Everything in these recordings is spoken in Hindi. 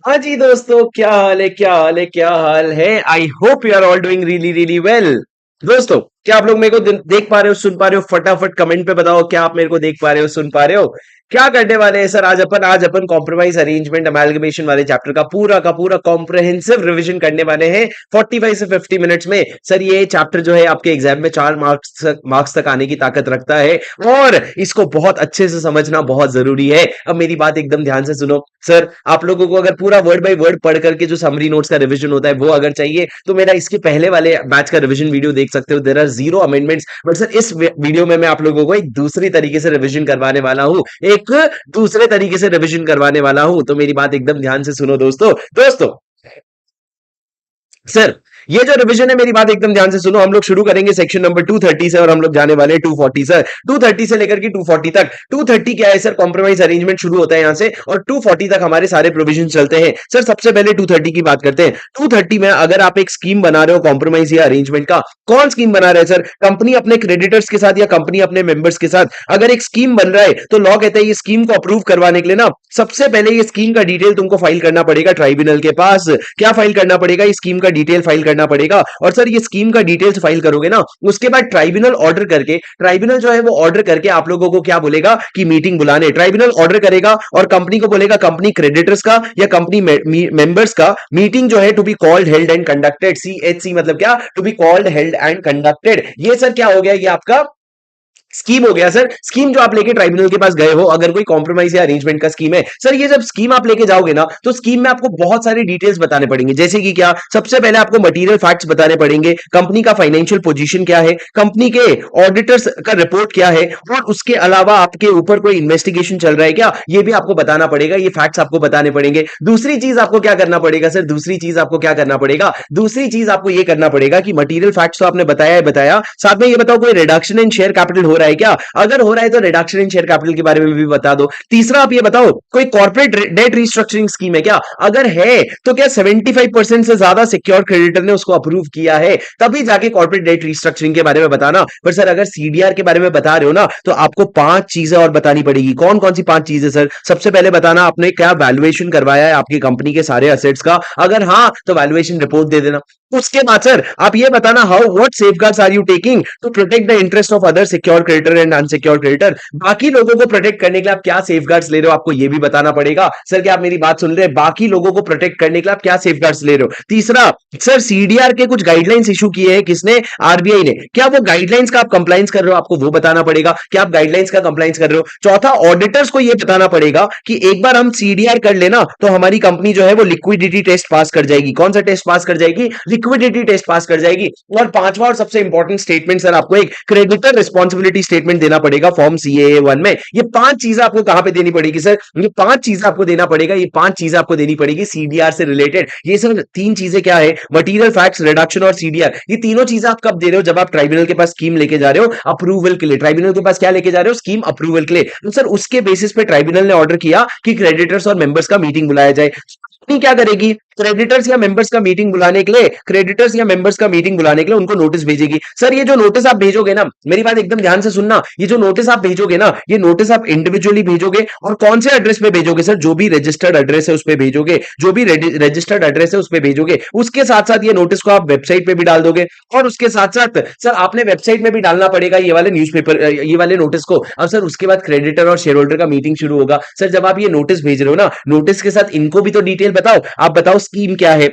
हाँ जी दोस्तों, क्या हाल है, क्या हाल है, क्या हाल है। I hope you are all doing really really well. दोस्तों, क्या आप लोग मेरे को देख पा रहे हो, सुन पा रहे हो? फटाफट कमेंट पे बताओ, क्या आप मेरे को देख पा रहे हो, सुन पा रहे हो? क्या करने वाले हैं सर? आज अपन कॉम्प्रोमाइज अरेंजमेंट अमेलगमेशन वाले चैप्टर का पूरा कॉम्प्रहेंसिव रिवीजन करने वाले हैं 45 से 50 मिनट्स में। सर ये चैप्टर जो है आपके एग्जाम में 4 मार्क्स तक आने की ताकत रखता है और इसको बहुत अच्छे से समझना बहुत जरूरी है। अब मेरी बात एकदम ध्यान से सुनो। सर आप लोगों को अगर पूरा वर्ड बाय वर्ड पढ़ करके जो समरी नोट्स का रिवीजन होता है वो अगर चाहिए तो मेरा इसके पहले वाले बैच का रिवीजन वीडियो देख सकते हो। There are zero amendments, but sir इस वीडियो में मैं आप लोगों को एक दूसरी तरीके से रिवीजन करवाने वाला हूं, एक दूसरे तरीके से रिवीजन करवाने वाला हूं। तो मेरी बात एकदम ध्यान से सुनो दोस्तों। सर ये जो रिवीजन है, मेरी बात एकदम ध्यान से सुनो। हम लोग शुरू करेंगे सेक्शन नंबर 230 से और हम लोग जाने वाले हैं 240। सर 230 से लेकर के 240 तक। 230 क्या है सर? कॉम्प्रोमाइज अरेंजमेंट शुरू होता है यहां से और 240 तक हमारे सारे प्रोविजन चलते हैं। सर सबसे पहले 230 की बात करते हैं। 230 में अगर आप एक स्कीम बना रहे हो कॉम्प्रोमाइज या अरेंजमेंट का, कौन स्कीम बना रहे हैं सर? कंपनी अपने क्रेडिटर्स के साथ या कंपनी अपने मेंबर्स के साथ अगर एक स्कीम बन रहा है तो लॉ कहता है ये स्कीम को अप्रूव करवाने के लिए ना सबसे पहले ये स्कीम का डिटेल तुमको फाइल करना पड़ेगा ट्राइब्यूनल के पास। क्या फाइल करना पड़ेगा? ये स्कीम का डिटेल फाइल करना पड़ेगा। और सर ये स्कीम का डिटेल्स फाइल करोगे ना, उसके बाद ट्राइब्यूनल ऑर्डर करके, ट्राइब्यूनल जो है वो ऑर्डर करके आप लोगों को क्या बोलेगा कि मीटिंग बुलाने। ट्राइब्यूनल ऑर्डर करेगा और कंपनी को बोलेगा, कंपनी क्रेडिटर्स का या कंपनी मेंबर्स का मीटिंग जो है to be called held and conducted. CHC मतलब क्या? To be called held and conducted. ये सर क्या हो गया? ये आपका स्कीम हो गया। सर स्कीम जो आप लेके ट्राइब्यूनल के पास गए हो, अगर कोई कॉम्प्रोमाइज या अरेंजमेंट का स्कीम है, सर ये जब स्कीम आप लेके जाओगे ना तो स्कीम में आपको बहुत सारी डिटेल्स बताने पड़ेंगे। जैसे कि क्या? सबसे पहले आपको मटेरियल फैक्ट्स बताने पड़ेंगे, कंपनी का फाइनेंशियल पोजीशन क्या है, कंपनी के ऑडिटर्स का रिपोर्ट क्या है, और उसके अलावा आपके ऊपर कोई इन्वेस्टिगेशन चल रहा है क्या, ये भी आपको बताना पड़ेगा। ये फैक्ट्स आपको बताने पड़ेंगे। दूसरी चीज आपको क्या करना पड़ेगा सर? दूसरी चीज आपको क्या करना पड़ेगा? दूसरी चीज आपको ये करना पड़ेगा कि मटेरियल फैक्ट्स तो आपने बताया है, बताया, साथ में ये बताओ कोई रिडक्शन इन शेयर कैपिटल हो रहा है क्या? अगर हो रहा है तो रिडक्शन इन शेयर कैपिटल के बारे में भी बता दो। तीसरा आप ये बताओ कोई कॉर्पोरेट डेट रिस्ट्रक्चरिंग स्कीम है क्या? अगर है तो क्या 75% से ज्यादा सिक्योर क्रेडिटर ने उसको अप्रूव किया है? तभी जाके कॉर्पोरेट डेट रिस्ट्रक्चरिंग के बारे में बताना। पर सर अगर सीडीआर के बारे में बता रहे हो ना तो आपको 5 चीजें और बतानी पड़ेगी। कौन कौन सी 5 चीजें सर? सबसे पहले बताना आपने क्या वैल्यूएशन करवाया है आपकी कंपनी के सारे असेट्स का, अगर हाँ तो वैल्यूएशन रिपोर्ट दे देना। उसके बाद सर आप ये बताना how what safeguards are you taking to protect the interest of other secure creditor and unsecure creditor. बाकी लोगों को प्रोटेक्ट करने के लिए आप क्या सेफगार्ड्स ले रहे हो, आपको ये भी बताना पड़ेगा। सर क्या आप मेरी बात सुन रहे हैं? बाकी लोगों को प्रोटेक्ट करने के लिए आप क्या सेफगार्ड्स ले रहे हो। तीसरा सर सीडीआर के कुछ गाइडलाइंस इशू किए हैं, किसने? आरबीआई ने। क्या वो गाइडलाइंस का आप कंप्लायंस कर रहे हो? आपको वो बताना पड़ेगा, क्या आप गाइडलाइंस का कंप्लायंस कर रहे हो। चौथा ऑडिटर्स को ये बताना पड़ेगा कि एक बार हम सीडीआर कर लेना तो हमारी कंपनी जो है वो लिक्विडिटी टेस्ट पास कर जाएगी। कौन सा टेस्ट पास कर जाएगी? लिक्विडिटी टेस्ट पास कर जाएगी। और पांचवा और सबसे इंपॉर्टेंट स्टेटमेंट सर आपको एक क्रेडिटर रिस्पॉन्सिबिलिटी स्टेटमेंट देना पड़ेगा फॉर्म CAA 1 में। ये 5 चीजें आपको कहां पे देनी पड़ेगी सर? ये 5 चीजें आपको देना पड़ेगा, ये 5 चीजें आपको देनी पड़ेगी सीडीआर से रिलेटेड। ये सर 3 चीजें क्या है? मटेरियल फैक्ट्स, रिडक्शन और सीडीआर। ये तीनों चीजें आप कब दे रहे हो? जब आप ट्राइब्यूनल के पास स्कीम लेके जा रहे हो अप्रूवल के लिए। ट्राइब्यूनल के पास क्या लेके जा रहे हो? स्कीम अप्रूवल के लिए। तो सर उसके बेसिस पे ट्राइब्यूनल ने ऑर्डर किया कि क्रेडिटर्स और मेंबर्स का मीटिंग बुलाया जाए। कंपनी क्या करेगी? क्रेडिटर्स या मेंबर्स का मीटिंग बुलाने के लिए, क्रेडिटर्स या मेंबर्स का मीटिंग बुलाने के लिए उनको नोटिस भेजेगी। सर ये जो नोटिस आप भेजोगे ना, मेरी बात एकदम ध्यान से सुनना, ये जो नोटिस आप भेजोगे ना, ये नोटिस आप इंडिविजुअली भेजोगे और कौन से एड्रेस पे भेजोगे सर? जो भी रजिस्टर्ड एड्रेस है उस पे भेजोगे, जो भी रजिस्टर्ड एड्रेस है उस पे भेजोगे। उसके साथ साथ ये नोटिस को आप वेबसाइट पे भी डाल दोगे और उसके साथ साथ सर आपने वेबसाइट में भी डालना पड़ेगा ये वाले न्यूज़पेपर, ये वाले नोटिस को। अब सर उसके बाद क्रेडिटर और शेयर होल्डर का मीटिंग शुरू होगा। सर जब आप ये नोटिस भेज रहे हो ना, नोटिस के साथ इनको भी तो डिटेल बताओ। आप बताओ स्कीम क्या है,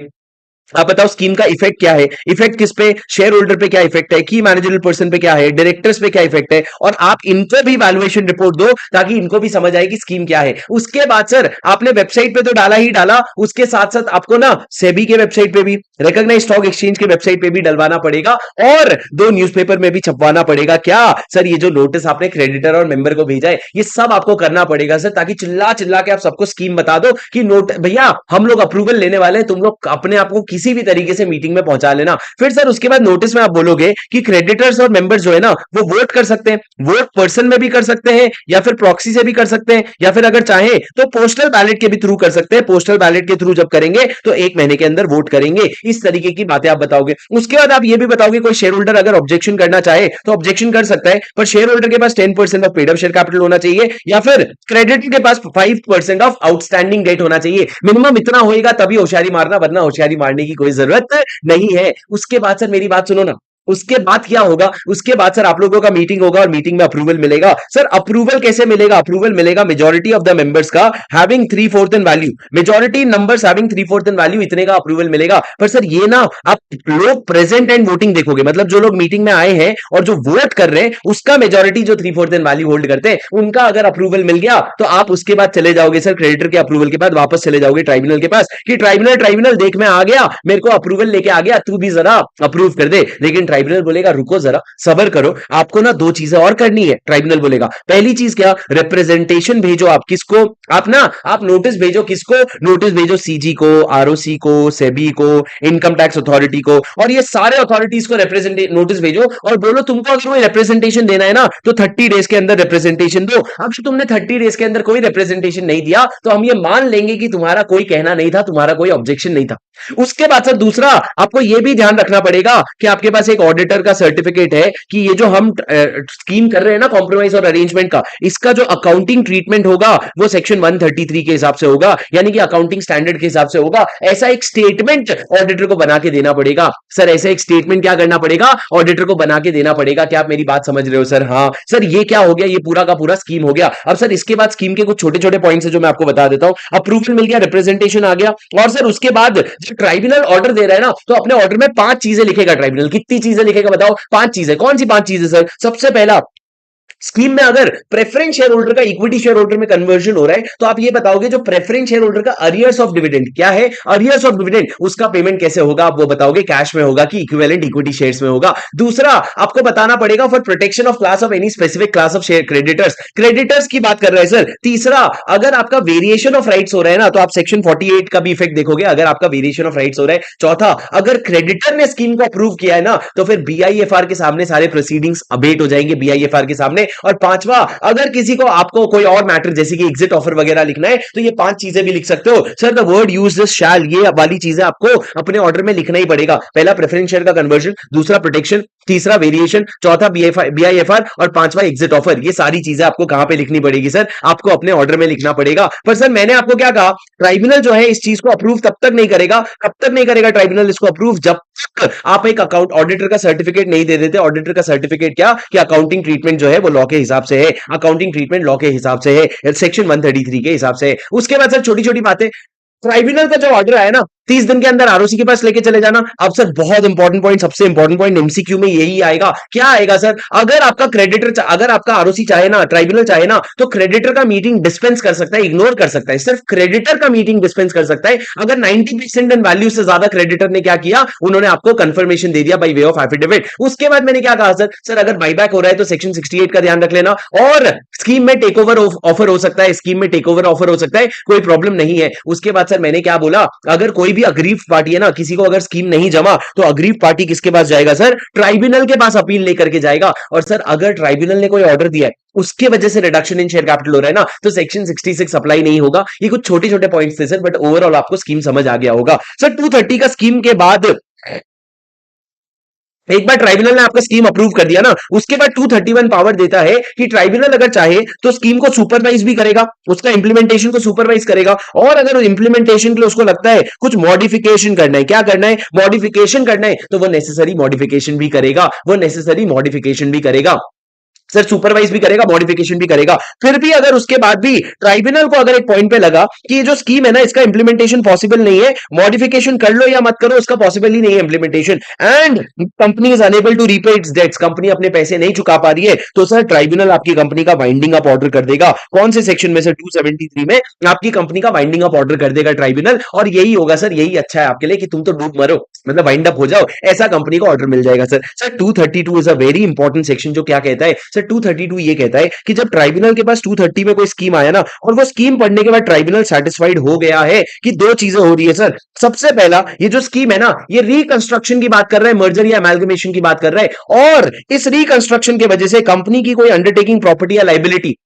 आप बताओ स्कीम का इफेक्ट क्या है, इफेक्ट किस पे? शेयर होल्डर पे क्या इफेक्ट है, की मैनेजरल पर्सन पे क्या है, डायरेक्टर्स पे क्या इफेक्ट है, और आप इनको भी वैल्यूएशन रिपोर्ट दो ताकि इनको भी समझ आए कि स्कीम क्या है। उसके बाद सर आपने वेबसाइट पे तो डाला ही डाला, उसके साथ साथ आपको ना सेबी के वेबसाइट पे भी, रिकॉग्नाइज्ड स्टॉक एक्सचेंज के वेबसाइट पे भी डलवाना पड़ेगा और 2 न्यूज़पेपर में भी छपवाना पड़ेगा। क्या सर? ये जो नोटिस आपने क्रेडिटर और मेंबर को भेजा है ये सब आपको करना पड़ेगा सर, ताकि चिल्ला चिल्ला के आप सबको स्कीम बता दो कि नोट भैया हम लोग अप्रूवल लेने वाले हैं, तुम लोग अपने आप को किसी भी तरीके से मीटिंग में पहुंचा लेना। फिर सर उसके बाद नोटिस में आप बोलोगे कि क्रेडिटर्स और मेंबर्स जो है ना वो वोट कर सकते हैं, वोट पर्सन में भी कर सकते हैं या फिर प्रॉक्सी से भी कर सकते हैं, या फिर अगर चाहे तो पोस्टल बैलेट के भी थ्रू कर सकते हैं। पोस्टल बैलेट के थ्रू जब करेंगे तो 1 महीने के अंदर वोट करेंगे। इस तरीके की बातें आप बताओगे। उसके बाद आप ये भी बताओगे कोई शेयर होल्डर अगर ऑब्जेक्शन करना चाहे तो ऑब्जेक्शन कर सकता है, पर शेयर होल्डर के पास 10% of paid up share capital होना चाहिए, या फिर क्रेडिटर के पास 5% ऑफ आउटस्टैंडिंग डेट होना चाहिए। मिनिमम इतना होएगा तभी होशियारी मारना, वरना होशियारी मारने की कोई जरूरत नहीं है। उसके बाद सर मेरी बात सुनो ना, उसके बाद क्या होगा, उसके बाद सर आप लोगों का मीटिंग होगा और मीटिंग में अप्रूवल मिलेगा। सर अप्रूवल कैसे मिलेगा? अप्रूवल मिलेगा मेजॉरिटी ऑफ द मेंबर्स का हैविंग 3/4 इन वैल्यू, मेजॉरिटी नंबर्स हैविंग 3/4 इन वैल्यू, इतने का अप्रूवल मिलेगा। पर सर ये ना आप लोग प्रेजेंट एंड वोटिंग देखोगे, मतलब जो लोग मीटिंग में आए हैं और जो वोट कर रहे हैं उसका मेजॉरिटी जो 3/4 इन वैल्यू होल्ड करते हैं उनका अगर अप्रूवल मिल गया तो आप उसके बाद चले जाओगे सर क्रेडिटर के अप्रूवल के बाद वापस चले जाओगे ट्राइब्यूनल के पास कि ट्राइब्यूनल देख मैं आ गया, मेरे को अप्रूवल लेके आ गया, तू भी जरा अप्रूव कर दे। लेकिन ट्राइब्यूनल बोलेगा रुको जरा, सबर करो, आपको ना 2 चीजें और करनी है। ट्राइब्यूनल बोलेगा पहली चीज क्या, रिप्रेजेंटेशन भेजो आप किसको, आप नोटिस भेजो किसको, नोटिस भेजो सीजी को, आरओसी को, सेबी को, इनकम टैक्स अथॉरिटी को, और ये सारे अथॉरिटीज को नोटिस भेजो और बोलो तुमको अगर कोई रिप्रेजेंटेशन देना है ना तो 30 डेज के अंदर रिप्रेजेंटेशन दो। अब तुमने 30 डेज के अंदर कोई रिप्रेजेंटेशन नहीं दिया तो हम ये मान लेंगे कि तुम्हारा कोई कहना नहीं था, तुम्हारा कोई ऑब्जेक्शन नहीं था। उसके बाद सर दूसरा आपको यह भी ध्यान रखना पड़ेगा कि आपके पास एक ऑडिटर का सर्टिफिकेट है कि ये जो हम स्कीम कर रहे हैं ना कॉम्प्रोमाइज और अरेंजमेंट का, इसका जो अकाउंटिंग ट्रीटमेंट होगा वो सेक्शन 133 के हिसाब से होगा, यानी कि अकाउंटिंग स्टैंडर्ड के हिसाब से होगा। ऐसा एक स्टेटमेंट ऑडिटर को बना के देना पड़ेगा। सर ऐसा एक स्टेटमेंट क्या करना पड़ेगा, ऑडिटर को बना के देना पड़ेगा। क्या आप मेरी बात समझ रहे हो सर? हाँ सर, ये क्या हो गया, ये पूरा का पूरा स्कीम हो गया। अब सर इसके बाद स्कीम के कुछ छोटे छोटे पॉइंट्स है जो मैं आपको बता देता हूं। अप्रूवल मिल गया, रिप्रेजेंटेशन आ गया, और सर उसके बाद ट्राइब्यूनल ऑर्डर दे रहा है ना तो अपने ऑर्डर में 5 चीजें लिखेगा। ट्राइब्यूनल कितनी चीजें लिखेगा बताओ? 5 चीजें। कौन सी 5 चीजें सर? सबसे पहला, स्कीम में अगर प्रेफरेंस शेयर होल्डर का इक्विटी शेयर होल्डर में कन्वर्जन हो रहा है तो आप ये बताओगे जो प्रेफरेंस शेयर होल्डर का अरियर्स ऑफ डिविडेंड क्या है, अरियर्स ऑफ डिविडेंड उसका पेमेंट कैसे होगा आप वो बताओगे, कैश में होगा कि इक्विवेलेंट इक्विटी शेयर्स में होगा। दूसरा आपको बताना पड़ेगा for protection of class of any specific class of share creditors, creditors की बात कर रहे हैं सर। तीसरा, अगर आपका वेरिएशन ऑफ राइट्स हो रहा है ना तो आप सेक्शन 48 का भी इफेक्ट देखोगे अगर आपका वेरिएशन ऑफ राइट्स हो रहा है। चौथा, अगर क्रेडिटर ने स्कीम को अप्रूव किया है ना तो फिर बीआईएफआर के सामने सारे प्रोसीडिंग्स अबेट हो जाएंगे बीआईएफआर के सामने। और पांचवा, अगर किसी को आपको कोई और मैटर जैसे कि एग्जिट ऑफर वगैरह लिखना है तो ये 5 चीजें भी लिख सकते हो sir. The word use this शैल, ये वाली चीजें आपको अपने ऑर्डर में लिखना ही पड़ेगा। पहला प्रेफरेंस शेयर का कन्वर्जन, दूसरा प्रोटेक्शन, तीसरा वेरिएशन, चौथा बीआईएफआर और पांचवा एग्जिट ऑफर। ये सारी चीजें आपको कहां पे लिखनी पड़ेगी सर? आपको अपने ऑर्डर में लिखना पड़ेगा। पर सर मैंने आपको क्या कहा, ट्राइब्यूनल जो है इस चीज को अप्रूव तब तक नहीं करेगा, कब तक नहीं करेगा ट्राइब्यूनल इसको अप्रूव, जब तक आप एक अकाउंट ऑडिटर का सर्टिफिकेट नहीं दे देते। ऑडिटर का सर्टिफिकेट क्या कि अकाउंटिंग ट्रीटमेंट जो है वो लॉ के हिसाब से है, अकाउंटिंग ट्रीटमेंट लॉ के हिसाब से है, सेक्शन 133 के हिसाब से है। उसके बाद सर छोटी छोटी बातें, ट्राइब्यूनल का जो ऑर्डर आया ना 30 दिन के अंदर आरओसी के पास लेके चले जाना। अब सर बहुत इंपॉर्टेंट पॉइंट, सबसे इंपॉर्टेंट पॉइंट एमसीक्यू में यही आएगा। क्या आएगा सर? अगर आपका क्रेडिटर, अगर आपका आरओसी चाहे ना, ट्राइब्यूनल चाहे ना तो क्रेडिटर का मीटिंग डिस्पेंस कर सकता है, इग्नोर कर सकता है। सिर्फ क्रेडिटर का मीटिंग डिस्पेंस कर सकता है अगर 90% इन वैल्यू से ज्यादा क्रेडिटर ने क्या किया, उन्होंने आपको कंफर्मेशन दे दिया बाय वे ऑफ एफिडेविट। उसके बाद मैंने क्या कहा सर, अगर बाईबैक हो रहा है तो सेक्शन 68 का ध्यान रख लेना, और स्कीम में टेक ओवर ऑफर हो सकता है, स्कीम में टेक ओवर ऑफर हो सकता है, कोई प्रॉब्लम नहीं है। उसके बाद सर मैंने क्या बोला, अगर कोई भी अग्रीव पार्टी है ना, किसी को अगर स्कीम नहीं जमा तो अग्रीव पार्टी किसके पास जाएगा सर? ट्राइब्यूनल के पास अपील लेकर के जाएगा। और सर अगर ट्राइब्यूनल ने कोई ऑर्डर दिया है उसके वजह से रिडक्शन इन शेयर कैपिटल हो रहा है ना तो सेक्शन 66 अप्लाई नहीं होगा। ये कुछ छोटे छोटे पॉइंट्स थे सर, बट ओवरऑल आपको स्कीम समझ आ गया होगा सर। 230 का स्कीम के बाद एक बार ट्राइब्यूनल ने आपका स्कीम अप्रूव कर दिया ना, उसके बाद 231 पावर देता है कि ट्राइब्यूनल अगर चाहे तो स्कीम को सुपरवाइज भी करेगा, उसका इंप्लीमेंटेशन को सुपरवाइज करेगा, और अगर इंप्लीमेंटेशन के लिए उसको लगता है कुछ मॉडिफिकेशन करना है, क्या करना है? मॉडिफिकेशन करना है, तो वो नेसेसरी मॉडिफिकेशन भी करेगा, वो नेसेसरी मॉडिफिकेशन भी करेगा सर, सुपरवाइज भी करेगा, मॉडिफिकेशन भी करेगा। फिर भी अगर उसके बाद भी ट्राइब्यूनल को अगर एक पॉइंट पे लगा कि ये जो स्कीम है ना इसका इंप्लीमेंटेशन पॉसिबल नहीं है, मॉडिफिकेशन कर लो या मत करो उसका पॉसिबल ही नहीं है implementation, and company is unable to repay its debts, company अपने पैसे नहीं चुका पा रही है, तो सर ट्राइब्यूनल आपकी कंपनी का वाइंडिंग अप ऑर्डर कर देगा। कौन से सेक्शन में सर? 273 में आपकी कंपनी का वाइंडिंग अप ऑर्डर कर देगा ट्राइब्यूनल। और यही होगा सर, यही अच्छा है आपके लिए कि तुम तो डूब मरो, मतलब वाइंड अप हो जाओ, ऐसा कंपनी को ऑर्डर मिल जाएगा sir. Sir 232 is a very important section जो क्या कहता है सर, सर 232 ये कहता है कि जब ट्राइब्यूनल के पास 230 में कोई स्कीम आया ना और वो स्कीम पढ़ने के बाद ट्राइब्यूनल सेटिस्फाइड हो गया है कि दो चीजें हो रही है सर। सबसे पहला, ये जो स्कीम है ना, ये रिकंस्ट्रक्शन की बात कर रहा है, मर्जर या अमेलगमेशन की बात कर रहा है, और इस रिकंस्ट्रक्शन की वजह से कंपनी की कोई अंडरटेकिंग प्रॉपर्टी या लाइबिलिटी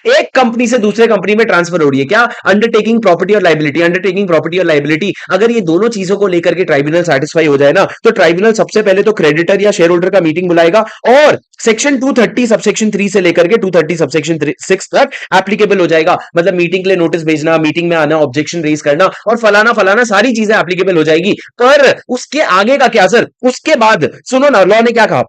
एक कंपनी से दूसरे कंपनी में ट्रांसफर हो रही है। क्या? अंडरटेकिंग प्रॉपर्टी और लाइबिलिटी। अंडरटेकिंग प्रॉपर्टी और लाइबिलिटी, अगर ये दोनों चीजों को लेकर के ट्राइब्यूनल सेटिस्फाई हो जाए ना, तो ट्राइब्यूनल सबसे पहले तो क्रेडिटर या शेयर होल्डर का मीटिंग बुलाएगा और सेक्शन 230 सबसेक्शन 3 से लेकर के 230 सबसेक्शन 6 तक एप्लीकेबल हो जाएगा। मतलब मीटिंग के लिए नोटिस भेजना, मीटिंग में आना, ऑब्जेक्शन रेज करना और फलाना फलाना सारी चीजें एप्लीकेबल हो जाएगी। पर उसके आगे का क्या सर? उसके बाद सुनो ना, लॉ ने क्या कहा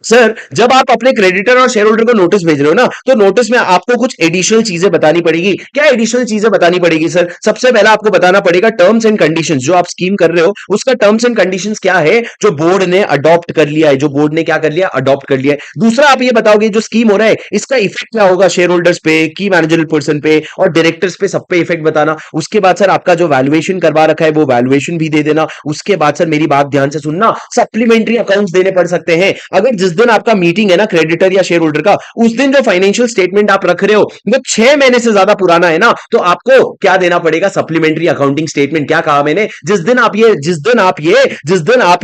सर, जब आप अपने क्रेडिटर और शेयर होल्डर को नोटिस भेज रहे हो ना, तो नोटिस में आपको कुछ एडिशनल चीजें बतानी पड़ेगी। क्या एडिशनल चीजें बतानी पड़ेगी सर? सबसे पहला आपको बताना पड़ेगा टर्म्स एंड कंडीशंस। जो आप स्कीम कर रहे हो उसका टर्म्स एंड कंडीशंस क्या है जो बोर्ड ने अडॉप्ट कर लिया है, जो बोर्ड ने क्या कर लिया, अडॉप्ट कर लिया है। दूसरा आप ये बताओगे जो स्कीम हो रहा है इसका इफेक्ट क्या होगा शेयर होल्डर्स पे, की मैनेजरल पर्सन पे और डायरेक्टर्स पे, सब पे इफेक्ट बताना। उसके बाद सर आपका जो वैल्यूएशन करवा रखा है वो वैल्यूएशन भी दे देना। उसके बाद सर मेरी बात ध्यान से सुनना, सप्लीमेंट्री अकाउंट्स देने पड़ सकते हैं। अगर जिस दिन आपका मीटिंग है ना क्रेडिटर या शेयर होल्डर का, उस दिन जो फाइनेंशियल स्टेटमेंट आप रख रहे हो वो 6 महीने से ज्यादा पुराना है ना, तो आपको क्या देना पड़ेगा? Supplementary accounting statement. क्या कहा मैंने? जिस दिन आप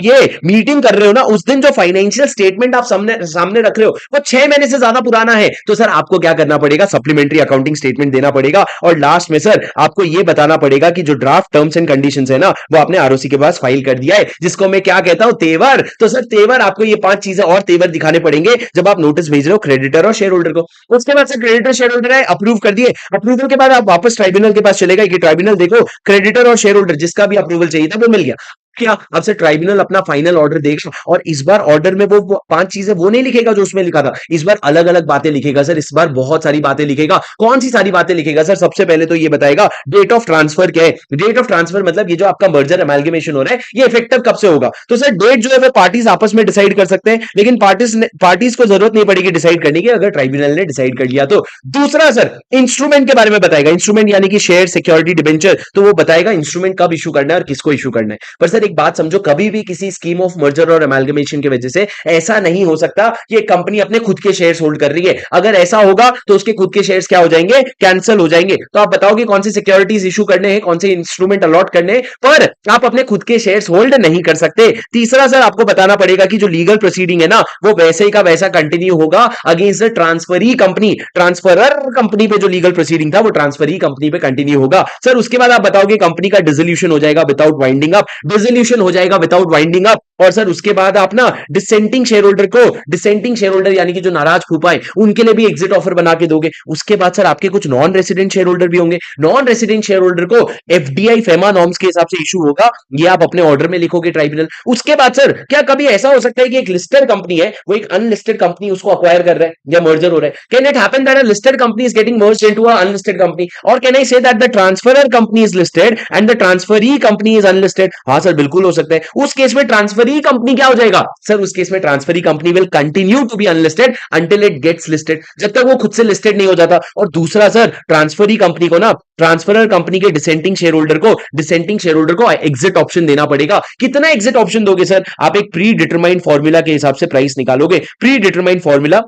ये मीटिंग कर रहे हो ना, उस दिन जो फाइनेंशियल स्टेटमेंट आप सामने रख रहे हो वो 6 महीने से ज्यादा पुराना है, तो सर आपको क्या करना पड़ेगा? सप्लीमेंट्री अकाउंटिंग स्टेटमेंट देना पड़ेगा। और लास्ट में सर आपको यह बताना पड़ेगा कि जो ड्राफ्ट टर्म्स एंड कंडीशंस है ना, वो आपने आरओसी के पास फाइल कर दिया है, जिसको मैं क्या कहता हूं? तेवर। तो सर तेवर, आपको ये 5 चीजें और तेवर दिखाने पड़ेंगे जब आप नोटिस भेज रहे हो क्रेडिटर और शेयर होल्डर को। उसके बाद से क्रेडिटर शेयर होल्डर है, अप्रूव कर दिए। अप्रूवल के बाद आप वापस ट्राइब्यूनल के पास चलेगा कि ट्राइब्यूनल देखो क्रेडिटर और शेयर होल्डर जिसका भी अप्रूवल चाहिए था वो मिल गया। क्या अब से ट्राइब्यूनल अपना फाइनल ऑर्डर देगा और इस बार ऑर्डर में वो 5 चीजें वो नहीं लिखेगा जो उसमें लिखा था, इस बार अलग अलग बातें लिखेगा सर। इस बार बहुत सारी बातें लिखेगा। कौन सी सारी बातें लिखेगा सर? सबसे पहले तो ये बताएगा डेट ऑफ ट्रांसफर क्या है। डेट ऑफ ट्रांसफर मतलब ये जो आपका मर्जर अमेलगमेशन हो रहा है ये इफेक्टिव कब से होगा। तो सर डेट जो है वो पार्टीज आपस में डिसाइड कर सकते हैं, लेकिन पार्टीज को जरूरत नहीं पड़ेगी डिसाइड करने की अगर ट्राइब्यूनल ने डिसाइड कर लिया तो। दूसरा सर इंस्ट्रूमेंट के बारे में बताएगा। इंस्ट्रूमेंट यानी कि शेयर, सिक्योरिटी, डिबेंचर, तो वो बताएगा इंस्ट्रूमेंट कब इशू करना है और किसको इशू करना है। पर सर एक बात समझो, कभी भी किसी स्कीम ऑफ मर्जर और अमेलगमेशन की वजह से ऐसा नहीं हो सकता कि एक कंपनी अपने खुद के शेयर्स होल्ड कर रही है। अगर ऐसा होगा तो उसके खुद के शेयर्स क्या हो जाएंगे? कैंसिल हो जाएंगे। तो आप बताओगे कौन सी सिक्योरिटीज इशू करने हैं, कौन से इंस्ट्रूमेंट अलॉट करने हैं, पर आप अपने खुद के शेयर्स होल्ड नहीं कर सकते। तीसरा सर आपको बताना पड़ेगा कि जो लीगल प्रोसीडिंग है ना वो वैसे ही का वैसा कंटिन्यू होगा against transferee company. Transferor company पे जो लीगल प्रोसीडिंग था वो ट्रांसफरी कंपनी पे कंटिन्यू होगा। सर उसके बाद आप बताओगे कंपनी का डिसोल्यूशन हो जाएगा विदाउट वाइंडिंग अप। डिसोल्यूशन हो जाएगा विदाउट वाइंडिंग अप। और सर उसके बाद आप ना डिसेंटिंग शेयर होल्डर को, डिसेंटिंग शेयर होल्डर यानी कि जो नाराज फूफा है उनके लिए भी एग्जिट ऑफर बना के दोगे। उसके बाद सर आपके कुछ नॉन रेसिडेंट शेयर होल्डर भी होंगे। नॉन रेसिडेंट शेयर होल्डर को एफडीआई फेमा नॉर्म्स के हिसाब से इशू होगा, ये आप अपने ऑर्डर में लिखोगे ट्राइब्यूनल। उसके बाद सर क्या कभी ऐसा हो सकता है कि एक लिस्टेड कंपनी है वो एक अनलिस्टेड कंपनी उसको अक्वायर कर रहा है या मर्जर हो रहा है? Can it happen that a listed company is getting merged into a unlisted company, और can I say that the transferor company is listed and the transferee company is unlisted? हां सर बिल्कुल हो सकता है। उस केस में ट्रांसफरी कंपनी क्या हो जाएगा सर? उस केस में transferee company will continue to be unlisted until it gets listed, जब तक वो खुद से लिस्टेड नहीं हो जाता। और दूसरा सर ट्रांसफरी कंपनी को ना, ट्रांसफरर कंपनी के डिसेंटिंग शेयर होल्डर को एग्जिट ऑप्शन देना पड़ेगा। कितना एग्जिट ऑप्शन दोगे सर? आप एक प्री डिटरमाइंड फॉर्मूला के हिसाब से प्राइस निकालोगे। प्री डिटरमाइंड फॉर्मूला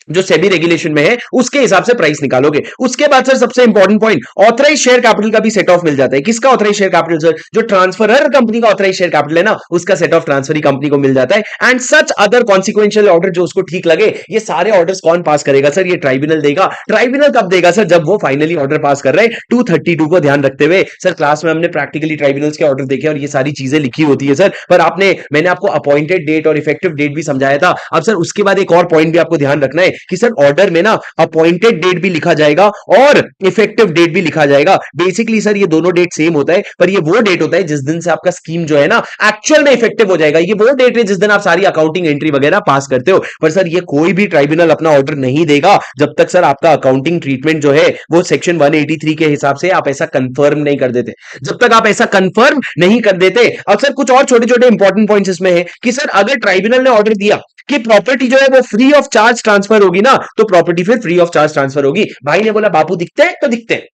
जो सेबी रेगुलेशन में है उसके हिसाब से प्राइस निकालोगे। उसके बाद सर सबसे important point, authorise share capital का भी सेट ऑफ मिल जाता है। किसका ऑथराइज शेयर कैपिटल सर? जो ट्रांसफरर कंपनी का ऑथराइज शेयर कैपिटल है ना उसका सेट ऑफ ट्रांसफरी कंपनी को मिल जाता है। And such other consequential order जो उसको ठीक लगे। ये सारे ऑर्डर्स कौन पास करेगा सर? ये ट्राइब्यूनल देगा। ट्राइब्यूनल कब देगा सर? जब वो फाइनली ऑर्डर पास कर रहे हैं 232 को ध्यान रखते हुए। सर क्लास में हमने प्रैक्टिकली ट्राइब्यूनल्स के ऑर्डर देखे और ये सारी चीजें लिखी होती है सर, पर मैंने आपको अपॉइंटेड डेट और इफेक्टिव डेट भी समझाया था। अब सर उसके बाद एक और पॉइंट भी आपको ध्यान रखना है कि सर ऑर्डर में ना अपॉइंटेड डेट भी लिखा जाएगा और इफेक्टिव डेट भी लिखा जाएगा। बेसिकली सर ये दोनों डेट सेम होता है, पर ये वो डेट होता है जिस दिन से आपका स्कीम जो है ना एक्चुअल में इफेक्टिव हो जाएगा। ये वो डेट है जिस दिन आप सारी अकाउंटिंग एंट्री वगैरह पास करते हो। पर सर ये कोई भी ट्राइब्यूनल अपना ऑर्डर नहीं देगा जब तक सर आपका अकाउंटिंग ट्रीटमेंट जो है वो सेक्शन 183 के हिसाब से आप ऐसा कंफर्म नहीं कर देते। जब तक आप ऐसा कंफर्म नहीं कर देते। अब सर कुछ और छोटे छोटे इंपॉर्टेंट पॉइंट्स इसमें है कि सर अगर ट्राइब्यूनल ने ऑर्डर दिया कि प्रॉपर्टी जो है वो फ्री ऑफ चार्ज ट्रांसफर होगी ना, तो प्रॉपर्टी फिर फ्री ऑफ चार्ज ट्रांसफर होगी। भाई ने बोला बापू दिखते हैं तो दिखते हैं,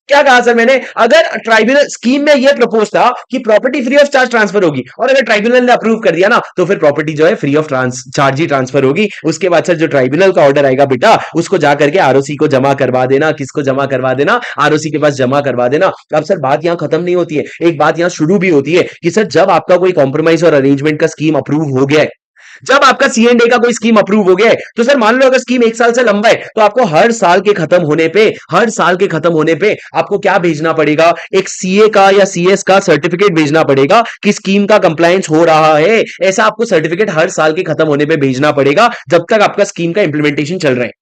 क्या कहा सर मैंने? अगर ट्राइब्यूनल स्कीम में यह प्रपोज था कि property free of charge transfer होगी, और अगर ट्राइब्यूनल ने अप्रूव कर दिया ना, तो फिर प्रॉपर्टी जो है free of charge he transfer होगी। उसके बाद सर जो ट्राइब्यूनल का ऑर्डर आएगा बेटा, उसको जाकर के आरओसी को जमा करवा देना। किसको जमा करवा देना? आरओसी के पास जमा करवा देना। अब सर बात यहां खत्म नहीं होती है, एक बात यहां शुरू भी होती है कि सर जब आपका कोई कॉम्प्रोमाइज और अरेंजमेंट का स्कीम अप्रूव हो गया है, जब आपका सी एंड ए का कोई स्कीम अप्रूव हो गया है, तो सर मान लो अगर स्कीम 1 साल से लंबा है, तो आपको हर साल के खत्म होने पे, हर साल के खत्म होने पे आपको क्या भेजना पड़ेगा? एक सीए का या सीएस का सर्टिफिकेट भेजना पड़ेगा कि स्कीम का कंप्लायंस हो रहा है। ऐसा आपको सर्टिफिकेट हर साल के खत्म होने पे भेजना पड़ेगा, जब तक आपका स्कीम का इंप्लीमेंटेशन चल रहा है।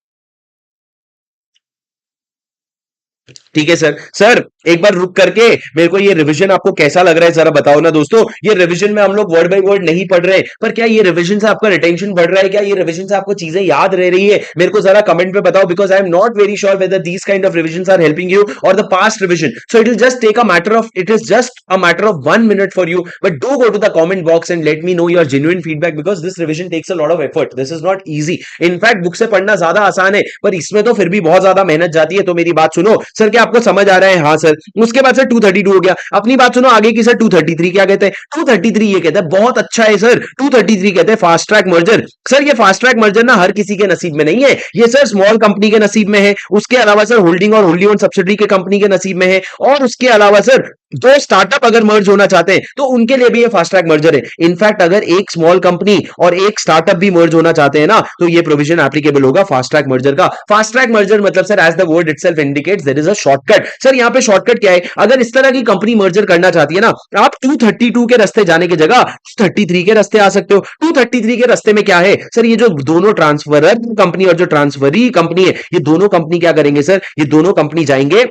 ठीक है सर। सर एक बार रुक करके मेरे को ये रिवीजन आपको कैसा लग रहा है जरा बताओ ना दोस्तों। ये रिवीजन में हम लोग वर्ड बाय वर्ड नहीं पढ़ रहे, पर क्या ये रिवीजन से आपका रिटेंशन बढ़ रहा है? क्या ये रिवीजन से आपको चीजें याद रह रही है? मेरे को जरा कमेंट पे बताओ, because I am not very sure whether these kind of revision are helping you और the past revision. So it will just take a matter of, it is just a matter of 1 minute for you, but do go to the comment box and let me know your genuine feedback, because this revision takes a lot of effort. This is not easy. In fact book से पढ़ना ज्यादा आसान है, पर इसमें तो फिर भी बहुत ज्यादा मेहनत जाती है। तो मेरी बात सुनो सर, क्या आपको समझ आ रहा है? हाँ सर। उसके बाद सर 232 हो गया। अपनी बात सुनो आगे की सर। 233 क्या कहते हैं? 233 ये कहते हैं, बहुत अच्छा है सर, 233 कहते हैं फास्ट ट्रैक मर्जर। सर ये फास्ट ट्रैक मर्जर ना हर किसी के नसीब में नहीं है, ये सर स्मॉल कंपनी के नसीब में है। उसके अलावा सर होल्डिंग और होल्डी ओन सब्सिडरी के कंपनी के नसीब में है, और उसके अलावा सर दो स्टार्टअप अगर मर्ज होना चाहते हैं तो उनके लिए भी ये फास्ट ट्रैक मर्जर है। इनफैक्ट अगर एक स्मॉल कंपनी और एक स्टार्टअप भी मर्ज होना चाहते हैं ना, तो ये प्रोविजन एप्लीकेबल होगा फास्ट ट्रैक मर्जर का। फास्ट ट्रैक मर्जर मतलब sir as the word itself indicates there is a shortcut. Sir यहाँ पे शॉर्टकट क्या है? अगर इस तरह की कंपनी मर्जर करना चाहती है ना, आप 232 के रास्ते जाने की जगह 233 के रास्ते आ सकते हो। 233 के रास्ते में क्या है सर? ये जो दोनों ट्रांसफरर कंपनी और जो ट्रांसफरी कंपनी है, ये दोनों कंपनी क्या करेंगे सर? ये दोनों कंपनी जाएंगे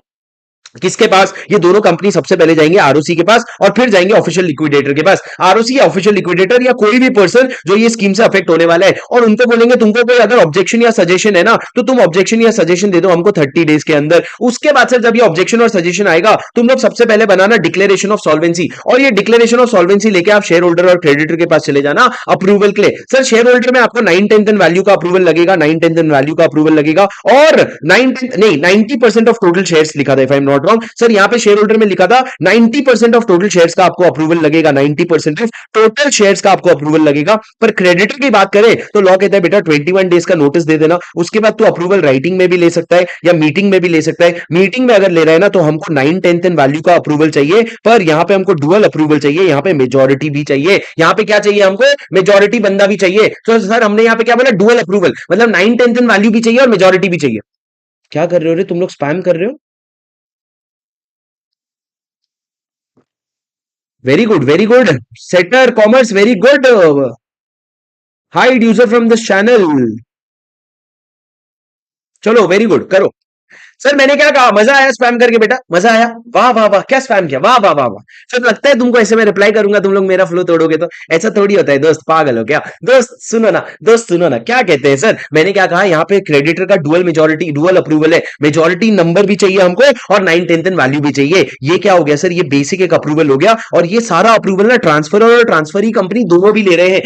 किसके पास? ये दोनों कंपनी सबसे पहले जाएंगे आरओसी के पास, और फिर जाएंगे ऑफिशियल लिक्विडेटर के पास। आरओसी या ऑफिशियल लिक्विडेटर या कोई भी पर्सन जो ये स्कीम से अफेक्ट होने वाला है, और उनको बोलेंगे तुमको कोई अगर ऑब्जेक्शन या सजेशन है ना, तो तुम ऑब्जेक्शन या सजेशन दे दो हमको 30 डेज के अंदर। उसके बाद सर जब ये ऑब्जेक्शन और सजेशन आएगा, तुम लोग सबसे पहले बनाना डिक्लेरेशन ऑफ सॉल्वेंसी, और ये डिक्लेरेशन ऑफ सॉल्वेंसी लेके आप शेयर होल्डर और क्रेडिटर के पास चले जाना अप्रूवल के लिए। सर शेयर होल्डर में आपको 9/10 वैल्यू का अप्रूवल लगेगा, 9/10 वैल्यू का अप्रूवल लगेगा, और 9 नहीं 90% ऑफ टोटल शेयर्स लिखा था if I am not wrong sir. यहाँ पे शेयर होल्डर में लिखा था 90% ऑफ टोटल शेयर्स का आपको अप्रूवल लगेगा, 90% ऑफ टोटल शेयर्स का आपको अप्रूवल लगेगा। पर क्रेडिटर की बात करें तो लॉ कहता है बेटा 21 डेज का नोटिस दे देना, उसके बाद तो अप्रूवल राइटिंग में भी ले सकता है या मीटिंग में भी ले सकता है। मीटिंग में अगर ले रहा है ना, तो हमको 9/10 वैल्यू का अप्रूवल चाहिए, पर यहाँ पे हमको डुअल अप्रूवल चाहिए, यहाँ पे मेजोरिटी भी चाहिए। यहाँ पे क्या चाहिए हमको? मेजोरिटी बंदा भी चाहिए। तो सर हमने यहाँ पे क्या बोला? डुअल अप्रूवल, मतलब 9/10 वैल्यू भी चाहिए और मेजोरिटी भी चाहिए। क्या कर रहे हो रे तुम लोग? स्पैम कर रहे हो? Very good, very good. Setter commerce, very good. Hide user from this channel. चलो वेरी गुड, करो। सर मैंने क्या कहा? मजा आया स्पैम करके बेटा? मजा आया? वाह वाह वाह, क्या स्पैम किया? वाह वाह वाह वाह। सर लगता है तुमको ऐसे मैं रिप्लाई करूंगा तुम लोग मेरा फ्लो तोड़ोगे? तो ऐसा थोड़ी होता है दोस्त, पागल हो क्या? दोस्त सुनो ना, दोस्त सुनो ना, क्या कहते हैं सर? मैंने क्या कहा? यहाँ पे क्रेडिटर का डुअल मेजोरिटी, डुअल अप्रूवल है, मेजोरिटी नंबर भी चाहिए हमको और 9/10 वैल्यू भी चाहिए। ये क्या हो गया सर? ये बेसिक एक अप्रूवल हो गया, और ये सारा अप्रूवल ना ट्रांसफर और ट्रांसफरी कंपनी दोनों भी ले रहे हैं,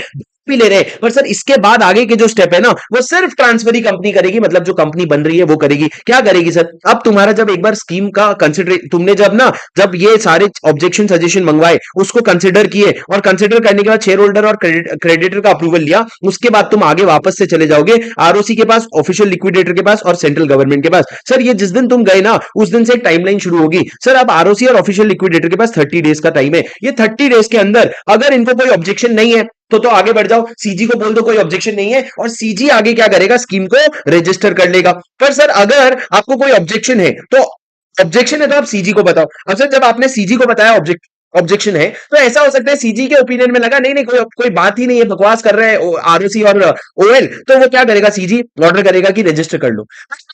भी ले रहे हैं। पर सर इसके बाद आगे के जो स्टेप है ना, वो सिर्फ ट्रांसफरी कंपनी करेगी, मतलब जो कंपनी बन रही है वो करेगी। क्या करेगी सर? अब तुम्हारा जब एक बार स्कीम का कंसिडर तुमने जब ना, जब ये सारे ऑब्जेक्शन सजेशन मंगवाए, उसको कंसिडर किए, और कंसिडर करने के बाद शेयर होल्डर और क्रेडिटर का अप्रूवल लिया, उसके बाद तुम आगे वापस से चले जाओगे आरओसी के पास, ऑफिशियल लिक्विडेटर के पास और सेंट्रल गवर्नमेंट के पास। सर ये जिस दिन तुम गए ना, उस दिन से एक टाइमलाइन शुरू होगी। सर अब आरओसी और ऑफिशियल लिक्विडेटर के पास 30 डेज का टाइम है। ये 30 डेज के अंदर अगर इनको कोई ऑब्जेक्शन नहीं है, तो आगे बढ़ जाओ, सीजी को बोल दो कोई ऑब्जेक्शन नहीं है, और सीजी आगे क्या करेगा? स्कीम को रजिस्टर कर लेगा। पर सर अगर आपको कोई ऑब्जेक्शन है, तो ऑब्जेक्शन है तो आप सीजी को बताओ। अब सर जब आपने सीजी को बताया ऑब्जेक्शन है, तो ऐसा हो सकता है सीजी के ओपिनियन में लगा नहीं नहीं कोई कोई बात ही नहीं है, बकवास कर रहे हैं आरओसी और ओएल, तो वो क्या करेगा? सीजी ऑर्डर करेगा कि रजिस्टर कर लो।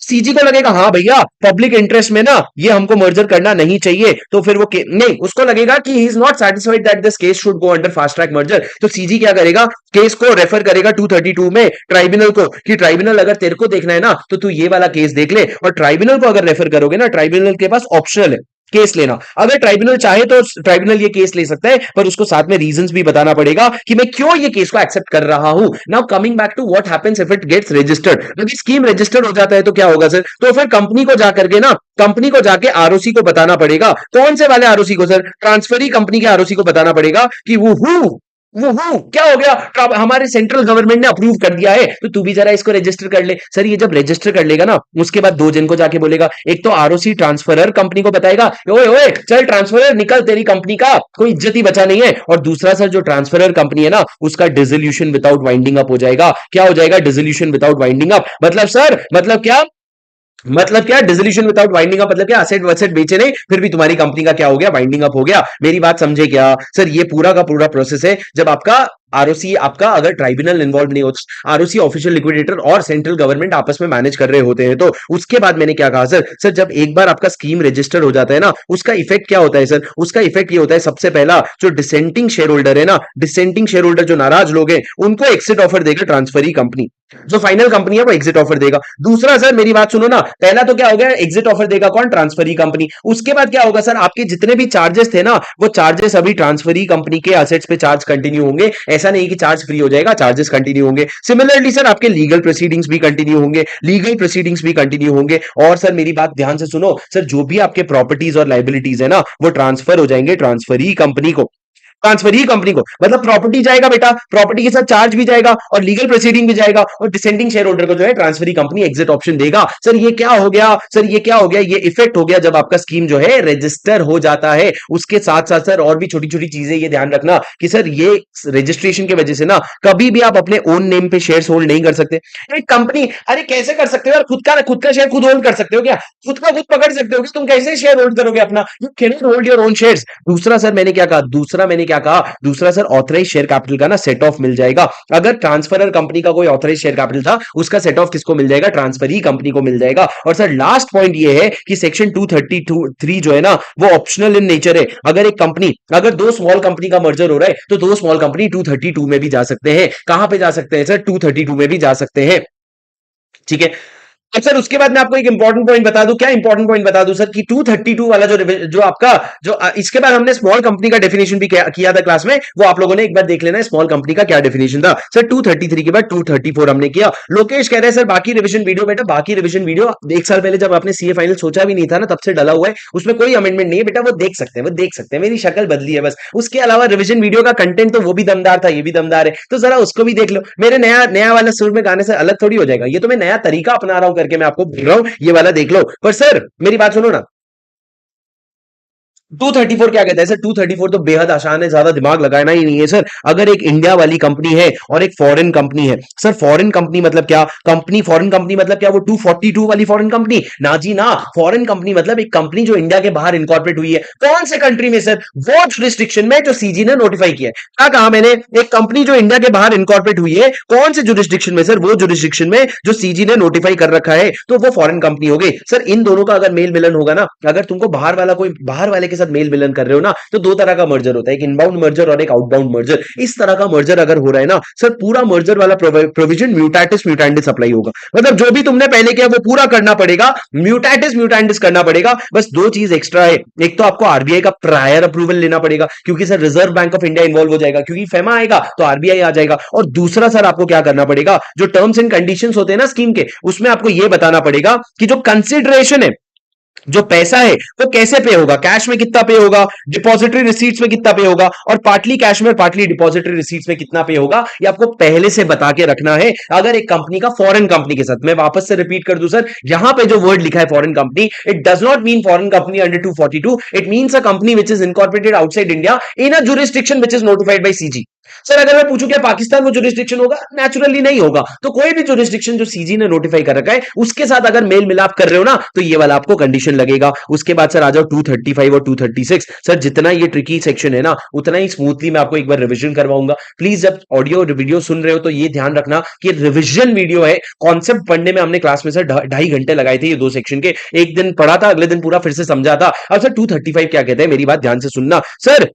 सीजी को लगेगा हाँ भैया पब्लिक इंटरेस्ट में ना ये हमको मर्जर करना नहीं चाहिए, तो फिर वो नहीं, उसको लगेगा कि he is not satisfied that this case should go under fast track merger. तो सीजी क्या करेगा? केस को रेफर करेगा 232 में ट्राइब्यूनल को, कि ट्राइब्यूनल अगर तेरे को देखना है ना, तो तू ये वाला केस देख ले। और ट्राइब्यूनल को अगर रेफर करोगे ना, ट्राइब्यूनल के पास ऑप्शनल है, केस लेना। अगर ट्राइब्यूनल चाहे तो ट्राइब्यूनल ये केस ले सकता है, पर उसको साथ में रीजंस भी बताना पड़ेगा कि मैं क्यों ये केस को एक्सेप्ट कर रहा हूं। Now coming back to what happens if it gets registered, यदि स्कीम रजिस्टर्ड हो जाता है तो क्या होगा सर, तो फिर कंपनी को जाकर के ना, कंपनी को जाके आरओसी को बताना पड़ेगा। कौन से वाले आरओसी को सर, ट्रांसफरी कंपनी के आरओसी को बताना पड़ेगा कि वो क्या हो गया, हमारे सेंट्रल गवर्नमेंट ने अप्रूव कर दिया है, तो तू भी जरा इसको रजिस्टर कर ले। सर ये जब रजिस्टर कर लेगा ना, उसके बाद दो जन को जाके बोलेगा, एक तो आरओसी ट्रांसफरर कंपनी को बताएगा, ओए ओए चल ट्रांसफरर निकल, तेरी कंपनी का कोई इज्जत ही बचा नहीं है। और दूसरा सर जो ट्रांसफरर कंपनी है ना, उसका डिसोल्यूशन विदाउट वाइंडिंग अप हो जाएगा। क्या हो जाएगा, डिसोल्यूशन विदाउट वाइंडिंग अप। मतलब सर, मतलब क्या डिसोल्यूशन विदाउट वाइंडिंग अप, मतलब क्या असेट वसेट बेचे नहीं, फिर भी तुम्हारी कंपनी का क्या हो गया, वाइंडिंग अप हो गया। मेरी बात समझे क्या सर, ये पूरा का पूरा प्रोसेस है जब आपका आरओसी, आपका अगर ट्राइब्यूनल इन्वॉल्व नहीं होता, आरओसी ऑफिशियल लिक्विडेटर और सेंट्रल गवर्नमेंट आपस में मैनेज कर रहे होते हैं। तो उसके बाद मैंने क्या कहा सर जब एक बार आपका स्कीम रजिस्टर हो जाता है ना, उसका इफेक्ट क्या होता है सर, उसका इफेक्ट ये होता है, सबसे पहला जो डिसेंटिंग शेयर होल्डर है ना, डिसेंटिंग शेयर होल्डर जो नाराज लोग हैं, उनको एग्जिट ऑफर देगा ट्रांसफरी कंपनी। जो फाइनल कंपनी है वो एग्जिट ऑफर देगा। दूसरा सर मेरी बात सुनो ना, पहला तो क्या हो गया, एग्जिट ऑफर देगा कौन, ट्रांसफरी कंपनी। उसके बाद क्या होगा सर, आपके जितने भी चार्जेस थे ना, वो चार्जेस अभी ट्रांसफरी कंपनी के असेट्स पे चार्ज कंटिन्यू होंगे। ऐसा नहीं कि चार्ज फ्री हो जाएगा, चार्जेस कंटिन्यू होंगे। सिमिलरली सर आपके लीगल प्रोसीडिंग्स भी कंटिन्यू होंगे, और सर मेरी बात ध्यान से सुनो सर, जो भी आपके प्रॉपर्टीज और लाइबिलिटीज है ना, वो ट्रांसफर हो जाएंगे ट्रांसफरी कंपनी को। ट्रांसफर ही कंपनी को, मतलब प्रॉपर्टी जाएगा बेटा, प्रॉपर्टी के साथ चार्ज भी जाएगा और लीगल प्रोसीडिंग भी जाएगा, और डिसेंडिंग शेयर होल्डर को जो है ट्रांसफरी कंपनी एग्जिट ऑप्शन देगा। सर ये क्या हो गया, ये इफेक्ट हो गया जब आपका स्कीम जो है रजिस्टर हो जाता है। उसके साथ साथ सर और भी छोटी छोटी चीजें ये ध्यान रखना कि सर ये रजिस्ट्रेशन की वजह से ना, कभी भी आप अपने ओन नेम पे शेयर होल्ड नहीं कर सकते। एक कंपनी, अरे कैसे कर सकते हो यार, खुद का शेयर खुद होल्ड कर सकते हो क्या, खुद का खुद पकड़ सकते हो कि तुम कैसे शेयर होल्ड करोगे अपना, you can not hold your own shares. दूसरा सर मैंने क्या कहा, दूसरा सर ऑथराइज शेयर कैपिटल का ना सेट ऑफ मिल जाएगा। अगर ट्रांसफरर कंपनी का कोई ऑथराइज शेयर कैपिटल था, उसका सेट ऑफ किसको मिल जाएगा, ट्रांसफरी कंपनी को मिल जाएगा। और सर लास्ट पॉइंट ये है कि सेक्शन 232(3) जो है ना, वो ऑप्शनल इन नेचर है। अगर दो स्मॉल कंपनी का मर्जर हो रहा है, तो दो स्मॉल कंपनी 232 में भी जा सकते हैं। कहां पे जा सकते हैं सर, 232 में भी जा सकते हैं। ठीक है। अब सर उसके बाद मैं आपको एक इंपॉर्टेंट पॉइंट बता दूं, क्या इंपॉर्टेंट पॉइंट बता दूं सर, कि 232 वाला जो आपका इसके बाद हमने स्मॉल कंपनी का डेफिनेशन भी किया था क्लास में, वो आप लोगों ने एक बार देख लेना है, स्मॉल कंपनी का क्या डेफिनेशन था। सर 233 के बाद 234 हमने किया। लोकेश कह रहे हैं सर बाकी रिवीजन वीडियो, बेटा बाकी रिवीजन वीडियो एक साल पहले जब आपने सीए फाइनल सोचा भी नहीं था ना, तब से डला हुआ है, उसमें कोई अमेंडमेंट नहीं है बेटा, वो देख सकते हैं, मेरी शक्ल बदली है बस। उसके अलावा रिवीजन वीडियो का कंटेंट तो वो भी दमदार था, ये भी दमदार है, तो जरा उसको भी देख लो। मेरे नया वाला सुर में गाने से अलग थोड़ी हो जाएगा, ये तो मैं नया तरीका अपना रहा हूं करके मैं आपको बोल रहा हूं, ये वाला देख लो। पर सर मेरी बात सुनो ना, 234 क्या कहता है सर, 234 तो बेहद आसान है, ज्यादा दिमाग लगाना ही नहीं है सर। अगर एक इंडिया वाली कंपनी है और एक फॉरेन कंपनी है, सर फॉरेन कंपनी मतलब क्या, फॉरेन कंपनी मतलब क्या, वो 242 वाली फॉरेन कंपनी ना जी ना। फॉरेन कंपनी मतलब एक कंपनी जो इंडिया के बाहर इनकॉर्पोरेट हुई है। कौन से कंट्री में सर, वो जुरिस्डिक्शन में जो सीजी ने नोटिफाई किया है। क्या कहा मैंने, एक कंपनी जो इंडिया के बाहर इनकॉर्पोरेट हुई है, कौन से जुरिस्डिक्शन में सर, वो जुरिस्डिक्शन में जो सीजी ने नोटिफाई कर रखा है, तो वो फॉरेन कंपनी हो गई। सर इन दोनों का अगर मेल मिलन होगा ना, अगर तुमको बाहर वाले के साथ मेल मिलन कर रहे हो ना, तो दो तरह का मर्जर होता है, एक इनबाउंड मर्जर और एक आउटबाउंड मर्जर। इस तरह का मर्जर अगर हो रहा है ना सर, पूरा मर्जर वाला प्रोविजन म्यूटेटिस म्यूटेंडिस अप्लाई होगा। मतलब जो भी तुमने पहले किया वो पूरा करना पड़ेगा, म्यूटेटिस म्यूटेंडिस करना पड़ेगा। बस दो चीज एक्स्ट्रा है, एक तो आपको आरबीआई का प्रायर अप्रूवल लेना पड़ेगा, क्योंकि sir reserve bank of India involve हो जाएगा, क्योंकि फेमा आएगा तो आरबीआई आ जाएगा। और दूसरा सर आपको क्या करना पड़ेगा, जो टर्म्स एंड कंडीशंस होते हैं ना स्कीम के, उसमें आपको यह बताना पड़ेगा कि जो कंसिडरेशन है, जो पैसा है वो कैसे पे होगा, कैश में कितना पे होगा, डिपॉजिटरी रिसीट्स में कितना पे होगा, और पार्टली कैश में पार्टली डिपॉजिटरी रिसीट्स में कितना पे होगा, ये आपको पहले से बता के रखना है। अगर एक कंपनी का फॉरेन कंपनी के साथ, मैं वापस से रिपीट कर दूं सर, यहां पे जो वर्ड लिखा है foreign company, it does not mean foreign company under 242, it means a company which is incorporated outside India in a jurisdiction which is notified by CG. Sir अगर मैं पूछूं क्या पाकिस्तान वो जुरिस्डिक्शन होगा, नेचुरली नहीं होगा। तो कोई भी जुरिस्डिक्शन जो सीजी ने नोटिफाई कर रखा है, उसके साथ अगर मेल मिलाप कर रहे हो ना, तो ये वाला आपको कंडीशन लगेगा। उसके बाद सर आ जाओ 235 और 236। सर जितना ये ट्रिकी सेक्शन है ना, उतना ही स्मूथली मैं आपको एक बार रिवीजन करवाऊंगा। प्लीज जब ऑडियो वीडियो सुन रहे हो तो ये ध्यान रखना कि रिवीजन वीडियो है। कॉन्सेप्ट पढ़ने में हमने क्लास में सर 2.5 घंटे लगाए थे, ये दो सेक्शन के, एक दिन पढ़ा था, अगले दिन पूरा फिर से समझा था। अब सर 235 क्या कहते हैं, मेरी बात ध्यान से सुनना। सर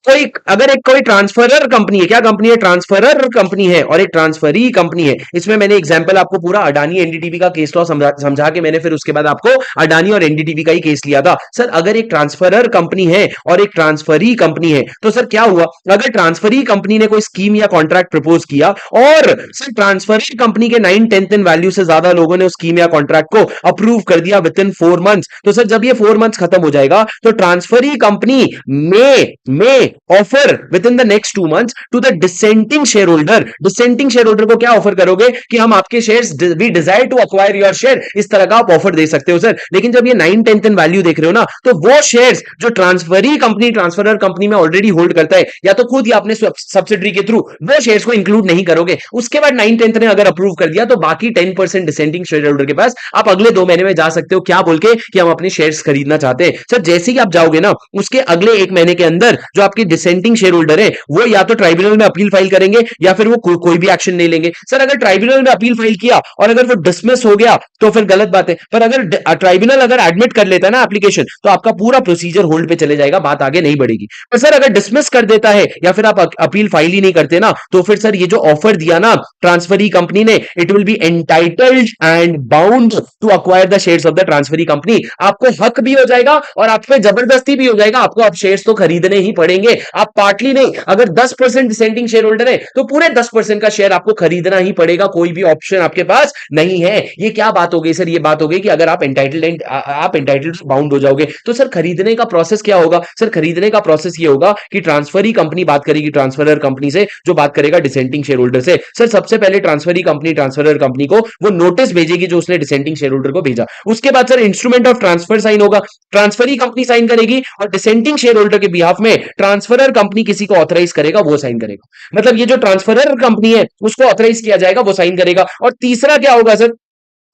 कोई अगर एक कोई ट्रांसफरर कंपनी है, क्या कंपनी है? ट्रांसफरर कंपनी है और एक ट्रांसफरी कंपनी है। इसमें मैंने एग्जांपल आपको पूरा अडानी एनडीटीवी का केस लॉ समझा के मैंने फिर उसके बाद आपको अडानी और एनडीटीवी का ही केस लिया था। सर अगर एक ट्रांसफरर कंपनी है और एक ट्रांसफरी कंपनी है तो सर क्या हुआ, अगर ट्रांसफरी कंपनी ने कोई स्कीम या कॉन्ट्रैक्ट प्रपोज किया और सर ट्रांसफरी कंपनी के 9/10 इन वैल्यू से ज्यादा लोगों ने उस स्कीम या कॉन्ट्रैक्ट को अप्रूव कर दिया विद इन 4 मंथ्स, तो सर जब ये 4 मंथ्स खत्म हो जाएगा तो ट्रांसफरी कंपनी में offer within the next 2 months to the dissenting shareholder. Dissenting shareholder को क्या ऑफर करोगे कि हम आपके shares, we desire to acquire your share, इस तरह का आप ऑफर दे सकते हो सर। लेकिन जब ये 9/10 इन वैल्यू देख रहे हो ना, तो वो शेयर्स जो ट्रांसफरी कंपनी ट्रांसफरर कंपनी में ऑलरेडी होल्ड करता है या तो खुद या अपने सब्सिडरी के थ्रू, वो शेयर्स को इंक्लूड नहीं करोगे। उसके बाद 9/10 ने अगर अप्रूव कर दिया तो बाकी 10% डिसेंटिंग शेयर होल्डर के पास आप अगले 2 महीने में जा सकते हो, क्या बोल के कि हम अपने शेयर्स खरीदना चाहते हैं। सर जैसे ही आप जाओगे ना, उसके अगले 1 महीने के अंदर जो आपके डिसेंटिंग शेयर होल्डर है वो या तो ट्राइब्यूनल में अपील फाइल करेंगे या फिर वो कोई भी एक्शन नहीं लेंगे। सर अगर ट्राइब्यूनल में अपील फाइल किया और अगर वो डिसमिस हो गया तो फिर गलत बात है, पर अगर ट्राइब्यूनल अगर एडमिट कर लेता है ना एप्लीकेशन, तो आपका पूरा प्रोसीजर होल्ड पे चले जाएगा, बात आगे नहीं बढ़ेगी। पर सर अगर डिसमिस कर देता है या फिर आप अपील फाइल ही नहीं करते ना, तो फिर सर ये जो ऑफर दिया ना ट्रांसफरी कंपनी ने, it will be entitled and bound to acquire the shares of the transferee company. आपको हक भी हो जाएगा और आप पे जबरदस्ती भी हो जाएगा, आपको आप शेयर्स तो खरीदने ही पड़ेंगे। आप पार्टली नहीं, अगर 10% डिसेंटिंग शेयर होल्डर है तो पूरे 10% का शेयर आपको खरीदना ही पड़ेगा, कोई भी ऑप्शन आपके पास नहीं है। ये क्या बात हो गई सर? ये बात हो गई कि अगर आप एंटाइटल्ड बाउंड हो जाओगे तो सर खरीदने का प्रोसेस क्या होगा? सर खरीदने का प्रोसेस ये होगा कि ट्रांसफरी कंपनी बात करेगी ट्रांसफरर कंपनी से, जो बात करेगा डिसेंटिंग शेयर होल्डर से। सर सबसे पहले ट्रांसफरी कंपनी ट्रांसफरर कंपनी को वो नोटिस भेजेगी जो उसने डिसेंटिंग शेयर होल्डर को भेजा। उसके बाद sir instrument of transfer sign होगा, ट्रांसफरी कंपनी साइन करेगी और डिसेंटिंग शेयर होल्डर के बिहाफ में ट्रांसफरर कंपनी किसी को ऑथराइज करेगा, वो साइन करेगा। मतलब ये जो ट्रांसफरर कंपनी है उसको ऑथराइज किया जाएगा, वो साइन करेगा। और तीसरा क्या होगा सर?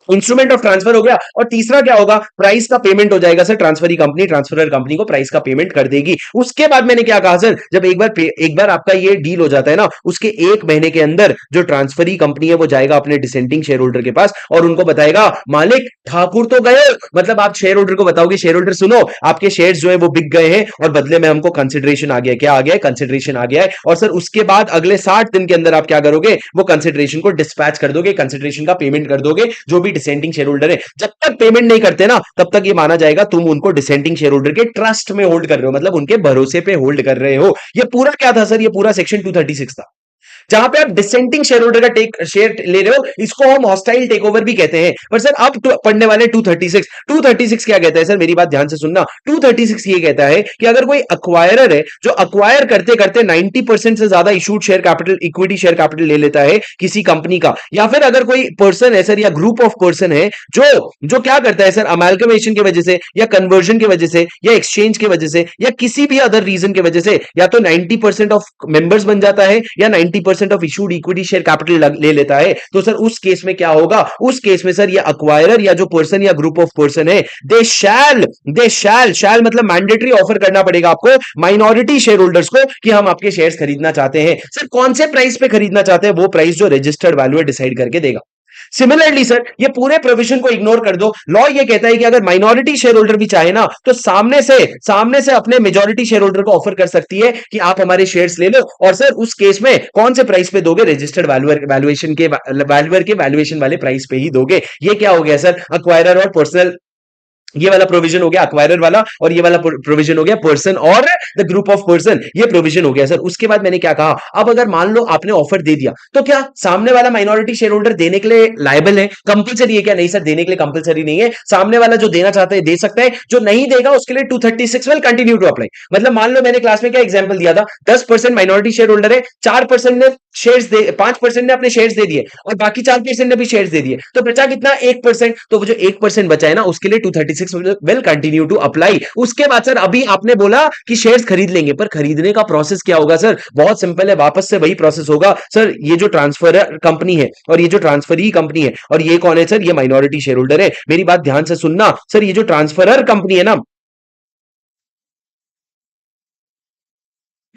इंस्ट्रूमेंट ऑफ ट्रांसफर हो गया। और तीसरा क्या होगा? प्राइस का पेमेंट हो जाएगा sir, transferee company transferor company को प्राइस का पेमेंट कर देगी। उसके बाद मैंने क्या कहा सर, जब एक बार आपका ये डील हो जाता है ना, उसके 1 महीने के अंदर जो ट्रांसफरी कंपनी है वो जाएगा अपने डिसेंटिंग शेयर होल्डर के पास और उनको बताएगा मालिक ठाकुर तो गए, मतलब आप शेयर होल्डर को बताओगे शेयर होल्डर सुनो, आपके शेयर्स जो है वो बिक गए हैं और बदले में हमको कंसिडरेशन आ गया। क्या आ गया है? कंसिडरेशन आ गया है। और सर उसके बाद अगले 60 दिन के अंदर आप क्या करोगे? वो कंसिडरेशन को डिस्पैच कर दोगे, कंसिडरेशन का पेमेंट कर दोगे जो भी डिसेंटिंग शेयर होल्डर है। जब तक पेमेंट नहीं करते ना, तब तक ये माना जाएगा तुम उनको डिसेंटिंग शेयर होल्डर के ट्रस्ट में होल्ड कर रहे हो, मतलब उनके भरोसे पे होल्ड कर रहे हो। ये पूरा क्या था सर? ये पूरा सेक्शन 236 था, जहां पे आप डिसेंटिंग शेयर होल्डर का टेक शेयर ले रहे हो, इसको हम हॉस्टाइल टेक ओवर भी कहते हैं। पर सर अब पढ़ने वाले 236, 236 क्या कहता है सर? मेरी बात ध्यान से सुनना। 236 ये कहता है कि अगर कोई अक्वायरर है जो अक्वायर करते करते 90% से ज्यादा issued share capital, equity share capital ले लेता है किसी कंपनी का, या फिर अगर कोई पर्सन है सर या ग्रुप ऑफ पर्सन है जो जो क्या करता है सर, अमेल्गमेशन की वजह से या कन्वर्जन की वजह से या एक्सचेंज की वजह से या किसी भी अदर रीजन की वजह से या तो 90% ऑफ मेंबर्स बन जाता है या 90% of issued equity share capital ले लेता है, तो सर उस केस में क्या होगा? उस केस में सर ये अक्वायरर या जो पर्सन या ग्रुप ऑफ पर्सन है, दे शैल मतलब मैंडेटरी ऑफर करना पड़ेगा आपको माइनॉरिटी शेयर होल्डर्स को कि हम आपके शेयर्स खरीदना चाहते हैं। सर कौन से प्राइस पे खरीदना चाहते हैं? वो प्राइस जो रजिस्टर्ड वैल्यू डिसाइड करके देगा। सिमिलरली सर ये पूरे प्रोविजन को इग्नोर कर दो। लॉ ये कहता है कि अगर माइनॉरिटी शेयर होल्डर भी चाहे ना, तो सामने से अपने मेजॉरिटी शेयर होल्डर को ऑफर कर सकती है कि आप हमारे शेयर्स ले लो, और सर उस केस में कौन से प्राइस पे दोगे? रजिस्टर्ड वैल्यूअर के वैल्यूएशन वाले प्राइस पे ही दोगे। ये क्या हो गया सर? अक्वायरर और पर्सनल, ये वाला प्रोविजन हो गया अक्वायरर वाला, और ये वाला प्रोविजन हो गया पर्सन और द ग्रुप ऑफ पर्सन, ये प्रोविजन हो गया सर। उसके बाद मैंने क्या कहा, अब अगर मान लो आपने ऑफर दे दिया, तो क्या सामने वाला माइनॉरिटी शेयर होल्डर देने के लिए लायबल है? कंपलसरी है क्या? नहीं सर, देने के लिए कंपलसरी नहीं है। सामने वाला जो देना चाहता है दे सकता है, जो नहीं देगा उसके लिए 236 विल कंटिन्यू टू अप्लाई। मतलब मान लो मैंने क्लास में क्या एग्जांपल दिया था, 10% माइनॉरिटी शेयर होल्डर है, 4% ने शेयर्स दे, 5% ने अपने शेयर्स दे दिए और बाकी 4% ने भी शेयर्स दे दिए, तो बचा कितना? 1%। तो वो जो 1% बचा है ना, उसके लिए 236 विल कंटिन्यू टू अप्लाई। उसके बाद सर अभी आपने बोला कि शेयर्स खरीद लेंगे, पर खरीदने का प्रोसेस क्या होगा सर? बहुत सिंपल है, वापस से वही प्रोसेस होगा सर। ये जो ट्रांसफर कंपनी है और ये जो ट्रांसफरी कंपनी है, और ये कौन है सर? ये माइनॉरिटी शेयर होल्डर है। मेरी बात ध्यान से सुनना सर, ये जो ट्रांसफरर कंपनी है ना,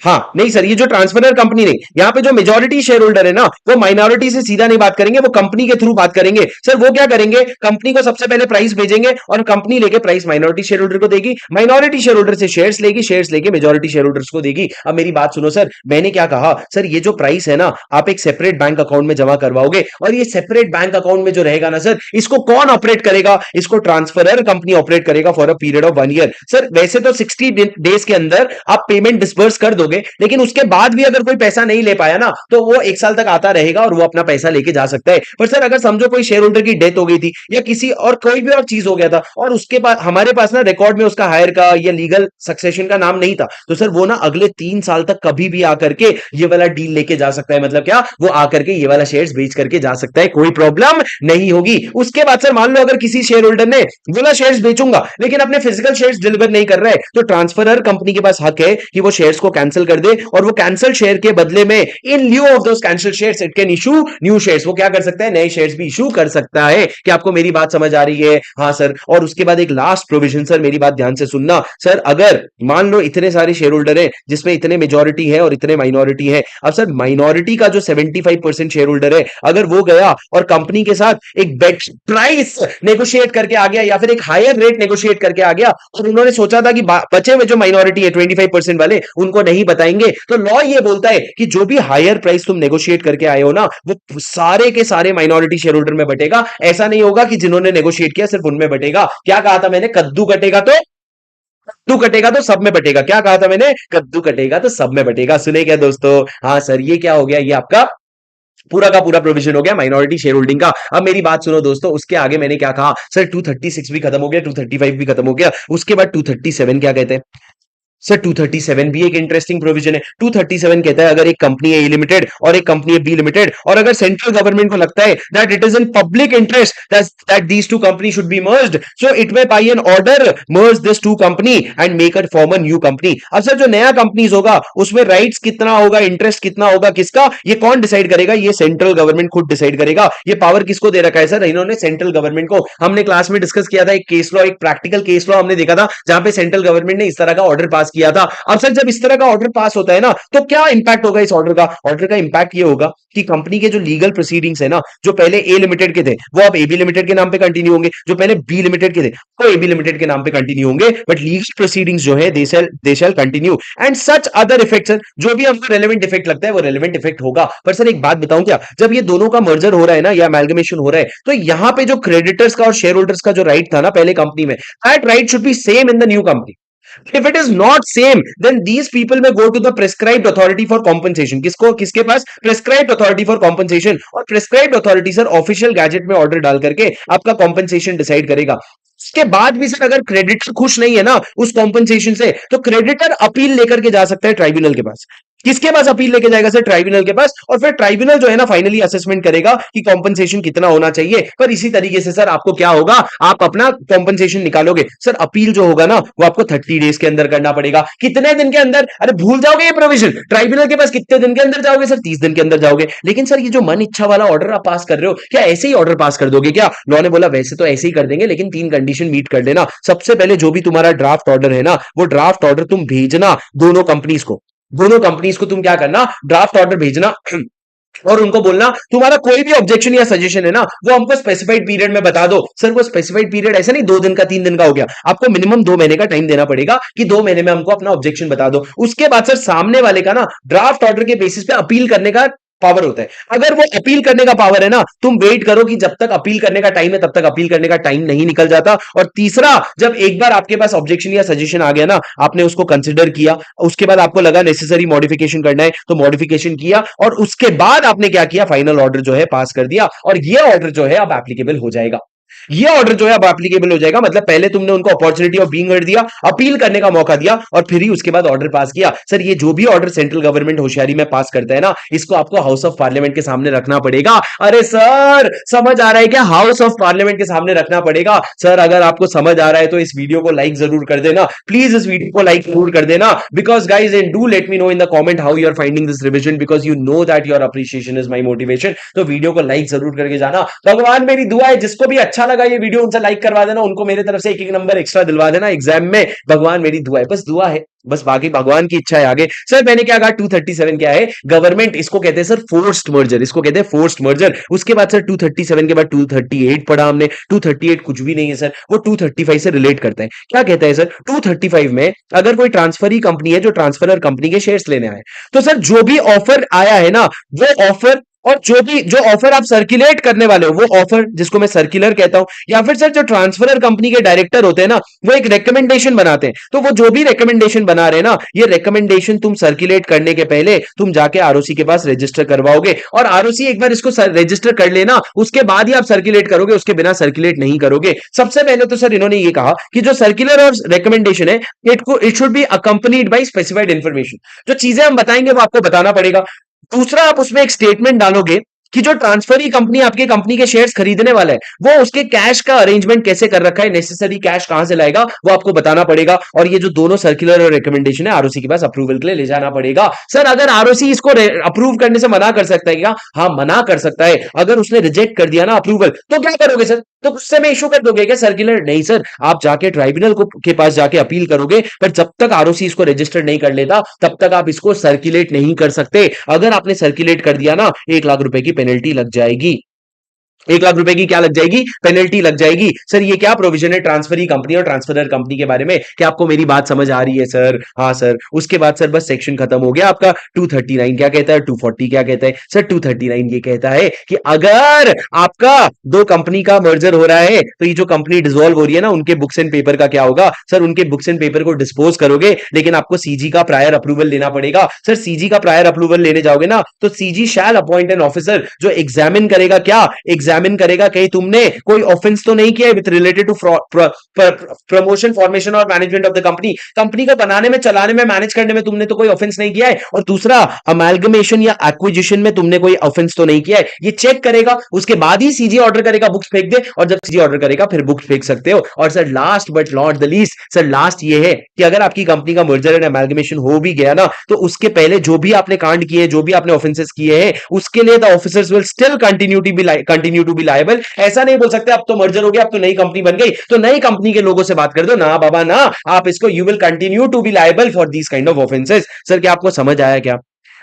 हाँ नहीं सर, ये जो ट्रांसफरर कंपनी नहीं, यहाँ पे जो मेजॉरिटी शेयर होल्डर है ना, वो माइनॉरिटी से सीधा नहीं बात करेंगे, वो कंपनी के थ्रू बात करेंगे। सर वो क्या करेंगे, कंपनी को सबसे पहले प्राइस भेजेंगे और कंपनी लेके प्राइस माइनॉरिटी शेयर होल्डर को देगी, माइनॉरिटी शेयर होल्डर से शेयर्स लेगी, शेयर्स लेके मेजॉरिटी शेयर होल्डर्स को देगी। अब मेरी बात सुनो सर, मैंने क्या कहा सर, ये जो प्राइस है ना, आप एक सेपरेट बैंक अकाउंट में जमा करवाओगे, और ये सेपरेट बैंक अकाउंट में जो रहेगा ना सर, इसको कौन ऑपरेट करेगा, इसको ट्रांसफरर कंपनी ऑपरेट करेगा for a period of 1 year. Sir वैसे तो 60 डेज के अंदर आप पेमेंट डिस्बर्स कर दोगे, लेकिन उसके बाद भी अगर कोई पैसा नहीं ले पाया ना, तो वो 1 साल तक आता रहेगा और वो अपना पैसा लेके जा सकता है। पर सर अगर समझो कोई शेयर होल्डर की डेथ हो गई थी, या किसी और कोई भी और चीज हो गया था, और उसके बाद हमारे पास ना रिकॉर्ड में उसका हायर का या लीगल सक्सेशन का नाम नहीं था, तो सर वो ना अगले 3 साल तक कभी भी आकर के ये वाला डील लेके जा सकता है। मतलब क्या, वो आकर के ये वाला शेयर्स बेच करके जा सकता है, कोई प्रॉब्लम नहीं होगी। उसके बाद सर मान लो अगर किसी शेयर होल्डर ने बोला शेयर्स बेचूंगा, लेकिन अपने फिजिकल शेयर्स डिलीवर नहीं कर रहा है, तो ट्रांसफरर कंपनी के पास हक है कि वो शेयर्स को कैंसिल कर दे, और वो कैंसिल शेयर के बदले में in lieu of those cancel shares it can issue new shares, वो क्या कर सकता है, नए शेयर्स भी इशू कर सकता है। कि आपको मेरी बात समझ आ रही है? हाँ सर। और उसके बाद एक लास्ट प्रोविजन सर, मेरी बात ध्यान से सुनना सर, अगर मान लो इतने सारे शेयर होल्डर हैं जिसमें इतने मेजॉरिटी है और इतने माइनॉरिटी है, अब सर माइनॉरिटी का जो 75% शेयर होल्डर है, अगर वो गया और कंपनी के साथ एक बेस्ट प्राइस नेगोशिएट करके आ गया, या फिर एक हायर रेट नेगोशिएट करके आ गया, और उन्होंने सोचा था कि बचे हुए जो माइनॉरिटी है 25% वाले, उनको नहीं बताएंगे, तो लॉ ये बोलता है कि जो भी हायर प्राइस तुम नेगोशिएट करके आए हो ना, वो सारे के सारे माइनॉरिटी शेयर होल्डर में बटेगा। ऐसा नहीं होगा कि जिन्होंने नेगोशिएट किया सिर्फ उनमें बटेगा। क्या कहा था मैंने, कद्दू कटेगा तो सब में बटेगा। क्या कहा था मैंने, कद्दू कटेगा तो सब में बटेगा। सुने क्या दोस्तों? हाँ सर, ये क्या हो गया, ये आपका पूरा का पूरा प्रोविजन हो गया माइनॉरिटी शेयर होल्डिंग का। अब मेरी बात सुनो दोस्तों, उसके आगे मैंने क्या कहा सर, 236 भी खत्म हो गया, 235 भी खत्म हो गया, उसके बाद 237 क्या कहते हैं सर? 237 भी एक इंटरेस्टिंग प्रोविजन है। 237 कहता है, अगर एक कंपनी है ए लिमिटेड और एक कंपनी है बी लिमिटेड, और अगर सेंट्रल गवर्नमेंट को लगता है that it is in public interest that these two company should be merged, so it may by an order merge this two company and make it form a new company. अब सर जो नया कंपनीज होगा उसमें राइट्स कितना होगा, इंटरेस्ट कितना होगा, किसका, ये कौन डिसाइड करेगा? ये सेंट्रल गवर्नमेंट खुद डिसाइड करेगा। ये पावर किसको दे रखा है सर? इन्होंने सेंट्रल गवर्नमेंट को। हमने क्लास में डिस्कस किया था एक केस लॉ, एक प्रैक्टिकल केस लॉ हमने देखा था, जहां पे सेंट्रल गवर्नमेंट ने इस तरह का ऑर्डर पास किया था। अब सर जब इस तरह का ऑर्डर पास होता है ना, तो क्या इंपैक्ट होगा इस ऑर्डर का? ऑर्डर का इंपैक्ट ये होगा कि कंपनी के जो लीगल प्रोसीडिंग्स है ना, जो पहले ए लिमिटेड के थे वो अब एबी लिमिटेड के नाम पे कंटिन्यू होंगे, जो पहले बी लिमिटेड के थे वो एबी लिमिटेड के नाम पे कंटिन्यू होंगे, बट लीगल प्रोसीडिंग्स जो है they shall continue and such other effects. जो भी हमको रेलेवेंट इफेक्ट लगता है वो रेलेवेंट इफेक्ट होगा। पर सर एक बात बताऊं क्या, जब ये दोनों का मर्जर हो रहा है ना, या अमेलगमेशन हो रहा है, तो यहां पे जो क्रेडिटर्स का और शेयर होल्डर्स का जो राइट था ना पहले कंपनी में, that right should be same in the new company. If it is not same, then these people may go to the prescribed authority for compensation. किसको, किसके पास? prescribed authority for compensation। और prescribed authority sir official gazette में ऑर्डर डाल करके आपका कॉम्पनसेशन डिसाइड करेगा। उसके बाद भी सर अगर क्रेडिटर खुश नहीं है ना उस कॉम्पनसेशन से, तो क्रेडिटर अपील लेकर के जा सकता है ट्राइब्यूनल के पास। किसके पास अपील लेके जाएगा सर? ट्राइब्यूनल के पास। और फिर ट्राइब्यूनल जो है ना फाइनली असेसमेंट करेगा कि कॉम्पनसेशन कितना होना चाहिए। पर इसी तरीके से सर आपको क्या होगा, आप अपना कॉम्पनसेशन निकालोगे। सर अपील जो होगा ना वो आपको 30 डेज के अंदर करना पड़ेगा। कितने दिन के अंदर? अरे भूल जाओगे ये प्रोविजन, ट्राइब्यूनल के पास कितने दिन के अंदर जाओगे सर? 30 दिन के अंदर जाओगे। लेकिन सर ये जो मन इच्छा वाला ऑर्डर आप पास कर रहे हो, क्या ऐसे ही ऑर्डर पास कर दोगे क्या? लॉ ने बोला वैसे तो ऐसे ही कर देंगे, लेकिन 3 कंडीशन मीट कर लेना। सबसे पहले जो भी तुम्हारा ड्राफ्ट ऑर्डर है ना, वो ड्राफ्ट ऑर्डर तुम भेजना दोनों कंपनीज को। दोनों कंपनीज को तुम क्या करना, ड्राफ्ट ऑर्डर भेजना और उनको बोलना तुम्हारा कोई भी ऑब्जेक्शन या सजेशन है ना, वो हमको स्पेसिफाइड पीरियड में बता दो। सर वो स्पेसिफाइड पीरियड ऐसे नहीं 2 दिन का 3 दिन का हो गया, आपको मिनिमम 2 महीने का टाइम देना पड़ेगा कि 2 महीने में हमको अपना ऑब्जेक्शन बता दो। उसके बाद सर सामने वाले का ना ड्राफ्ट ऑर्डर के बेसिस पे अपील करने का पावर होता है। अगर वो अपील करने का पावर है ना, तुम वेट करो कि जब तक अपील करने का टाइम है तब तक अपील करने का टाइम नहीं निकल जाता। और तीसरा, जब एक बार आपके पास ऑब्जेक्शन या सजेशन आ गया ना, आपने उसको कंसिडर किया, उसके बाद आपको लगा नेसेसरी मॉडिफिकेशन करना है तो मॉडिफिकेशन किया, और उसके बाद आपने क्या किया, फाइनल ऑर्डर जो है पास कर दिया, और ये ऑर्डर जो है अब एप्लीकेबल हो जाएगा। ये ऑर्डर जो है अब एप्लीकेबल हो जाएगा। मतलब पहले तुमने उनको अपॉर्चुनिटी ऑफ बीइंग हर्ड दिया, अपील करने का मौका दिया, और फिर ही उसके बाद ऑर्डर पास किया। सर ये जो भी ऑर्डर सेंट्रल गवर्नमेंट होशियारी में पास करता है ना, इसको आपको हाउस ऑफ पार्लियामेंट के सामने रखना पड़ेगा। अरे सर समझ आ रहा है क्या? हाउस ऑफ पार्लियामेंट के सामने रखना पड़ेगा। सर अगर आपको समझ आ रहा है तो इस वीडियो को लाइक जरूर कर देना, प्लीज इस वीडियो को लाइक जरूर कर देना, because guys and do let me know in the comment how you are finding this revision, because you know that your appreciation is my motivation. तो वीडियो को लाइक जरूर करके जाना। भगवान मेरी दुआ है जिसको भी अच्छा अच्छा लगा ये वीडियो उनसे लाइक करवा देना, उनको मेरे तरफ से एक नंबर एक्स्ट्रा दिलवा देना एग्जाम में। भगवान मेरी दुआ है, बस दुआ है, बस बाकी भगवान की इच्छा है आगे। सर मैंने क्या कहा, 237 क्या है, गवर्नमेंट, इसको कहते हैं सर फोर्स्ड मर्जर, इसको कहते हैं फोर्स्ड मर्जर। उसके बाद सर 237 के बाद 238 पढ़ा हमने। 238 कुछ भी नहीं है सर, वो 235 से रिलेट करता है। क्या कहता है सर, 235 में अगर कोई ट्रांसफरी कंपनी है जो ट्रांसफरर कंपनी के शेयर्स लेने आए, तो सर जो भी ऑफर आया है ना, वो ऑफर और जो ऑफर आप सर्कुलेट करने वाले हो, वो ऑफर जिसको मैं सर्कुलर कहता हूं, या फिर सर जो ट्रांसफरर कंपनी के डायरेक्टर होते हैं ना, वो एक रिकमेंडेशन बनाते हैं। तो वो जो भी रिकमेंडेशन बना रहे हैं ना, ये रिकमेंडेशन तुम सर्कुलेट करने के पहले तुम जाके आरओसी के पास रजिस्टर करवाओगे, और आरओसी एक बार इसको रजिस्टर कर लेना, उसके बाद ही आप सर्कुलेट करोगे, उसके बिना सर्कुलेट नहीं करोगे। सबसे पहले तो सर इन्होंने ये कहा कि जो सर्कुलर और रिकमेंडेशन है, it should be accompanied by specified information. जो चीजें हम बताएंगे वो आपको बताना पड़ेगा। दूसरा, आप उसमें एक स्टेटमेंट डालोगे कि जो ट्रांसफरी कंपनी आपके कंपनी के शेयर्स खरीदने वाला है, वो उसके कैश का अरेंजमेंट कैसे कर रखा है, नेसेसरी कैश कहां से लाएगा, वो आपको बताना पड़ेगा। और ये जो दोनों सर्कुलर और रिकमेंडेशन है, आरओसी के पास अप्रूवल के लिए ले जाना पड़ेगा। सर अगर आरओसी इसको अप्रूव करने से मना कर सकता है क्या? हाँ, मना कर सकता है। अगर उसने रिजेक्ट कर दिया ना अप्रूवल, तो क्या करोगे सर? तो गुस्से में इशू कर दोगे क्या सर्कुलर? नहीं सर, आप जाके ट्राइब्यूनल के पास जाके अपील करोगे, पर जब तक आरओसी इसको रजिस्टर नहीं कर लेता, तब तक आप इसको सर्कुलेट नहीं कर सकते। अगर आपने सर्कुलेट कर दिया ना, 1 लाख रुपए की पेनल्टी लग जाएगी। 1 लाख रुपए की क्या लग जाएगी? पेनल्टी लग जाएगी। सर ये क्या प्रोविजन है ट्रांसफरी कंपनी और ट्रांसफरर कंपनी के बारे में? क्या आपको मेरी बात समझ आ रही है सर? हाँ सर। उसके बाद सर बस सेक्शन खत्म हो गया आपका। 239 क्या कहता है, 240 क्या कहता है? सर 239 ये कहता है कि अगर आपका दो कंपनी का मर्जर हो रहा है, तो ये जो कंपनी डिसॉल्व हो रही है ना, उनके बुक्स एंड पेपर का क्या होगा? सर उनके बुक्स एंड पेपर को डिस्पोज करोगे, लेकिन आपको सीजी का प्रायर अप्रूवल लेना पड़ेगा। सर सीजी का प्रायर अप्रूवल लेने जाओगे ना, तो CG shall appoint an officer जो एग्जामिन करेगा, क्या एग्जामिन करेगा, कहीं तुमने कोई ऑफेंस तो नहीं किया है with related to promotion, formation और management of the company. Company को बनाने में, चलाने में, मैनेज करने में तुमने तो कोई ऑफेंस नहीं किया है। और दूसरा, अमेलगमेशन या एक्विजिशन में तुमने कोई ऑफेंस तो नहीं किया है। ये चेक करेगा, उसके बाद ही सीजी ऑर्डर करेगा बुक्स फेंक दे, और जब सीजी ऑर्डर करेगा फिर बुक्स फेंक सकते हो। और sir last but not the least, sir last ये है कि अगर आपकी कंपनी का मर्जर एंड अमेलगमेशन हो भी गया ना, तो उसके पहले जो भी आपने कांड किए, जो भी आपने ऑफेंसेस किए हैं, उसके लिए the officers will still continue to be liable. ऐसा नहीं बोल सकते अब तो मर्जर हो गया, अब तो नई कंपनी बन गई, तो नई कंपनी के लोगों से बात कर दो ना बाबा ना, आप इसको you will continue to be liable for these kind of offences. Sir क्या आपको समझ आया क्या?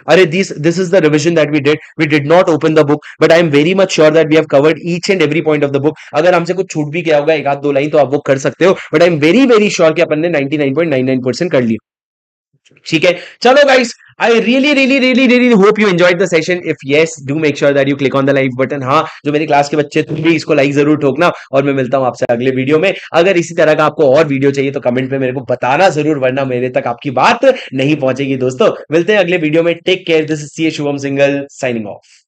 अरे this is the revision that we did not open the book, but I am very much sure that we have covered each and every point of the book. अगर हमसे कुछ छूट भी गया होगा, एक आध दो लाइन, तो आप वो कर सकते हो, but I am very very sure कि अपन ने 99.99% कर लिया। ठीक है, चलो guys, I really hope you enjoyed the session. If yes, do make sure that you click on the like button. हाँ, जो मेरी क्लास के बच्चे, तुम भी इसको लाइक जरूर ठोकना, और मैं मिलता हूं आपसे अगले वीडियो में। अगर इसी तरह का आपको और वीडियो चाहिए तो कमेंट में मेरे को बताना जरूर, वरना मेरे तक आपकी बात नहीं पहुंचेगी। दोस्तों मिलते हैं अगले वीडियो में। Take care, this is C Shubham Singhal signing of.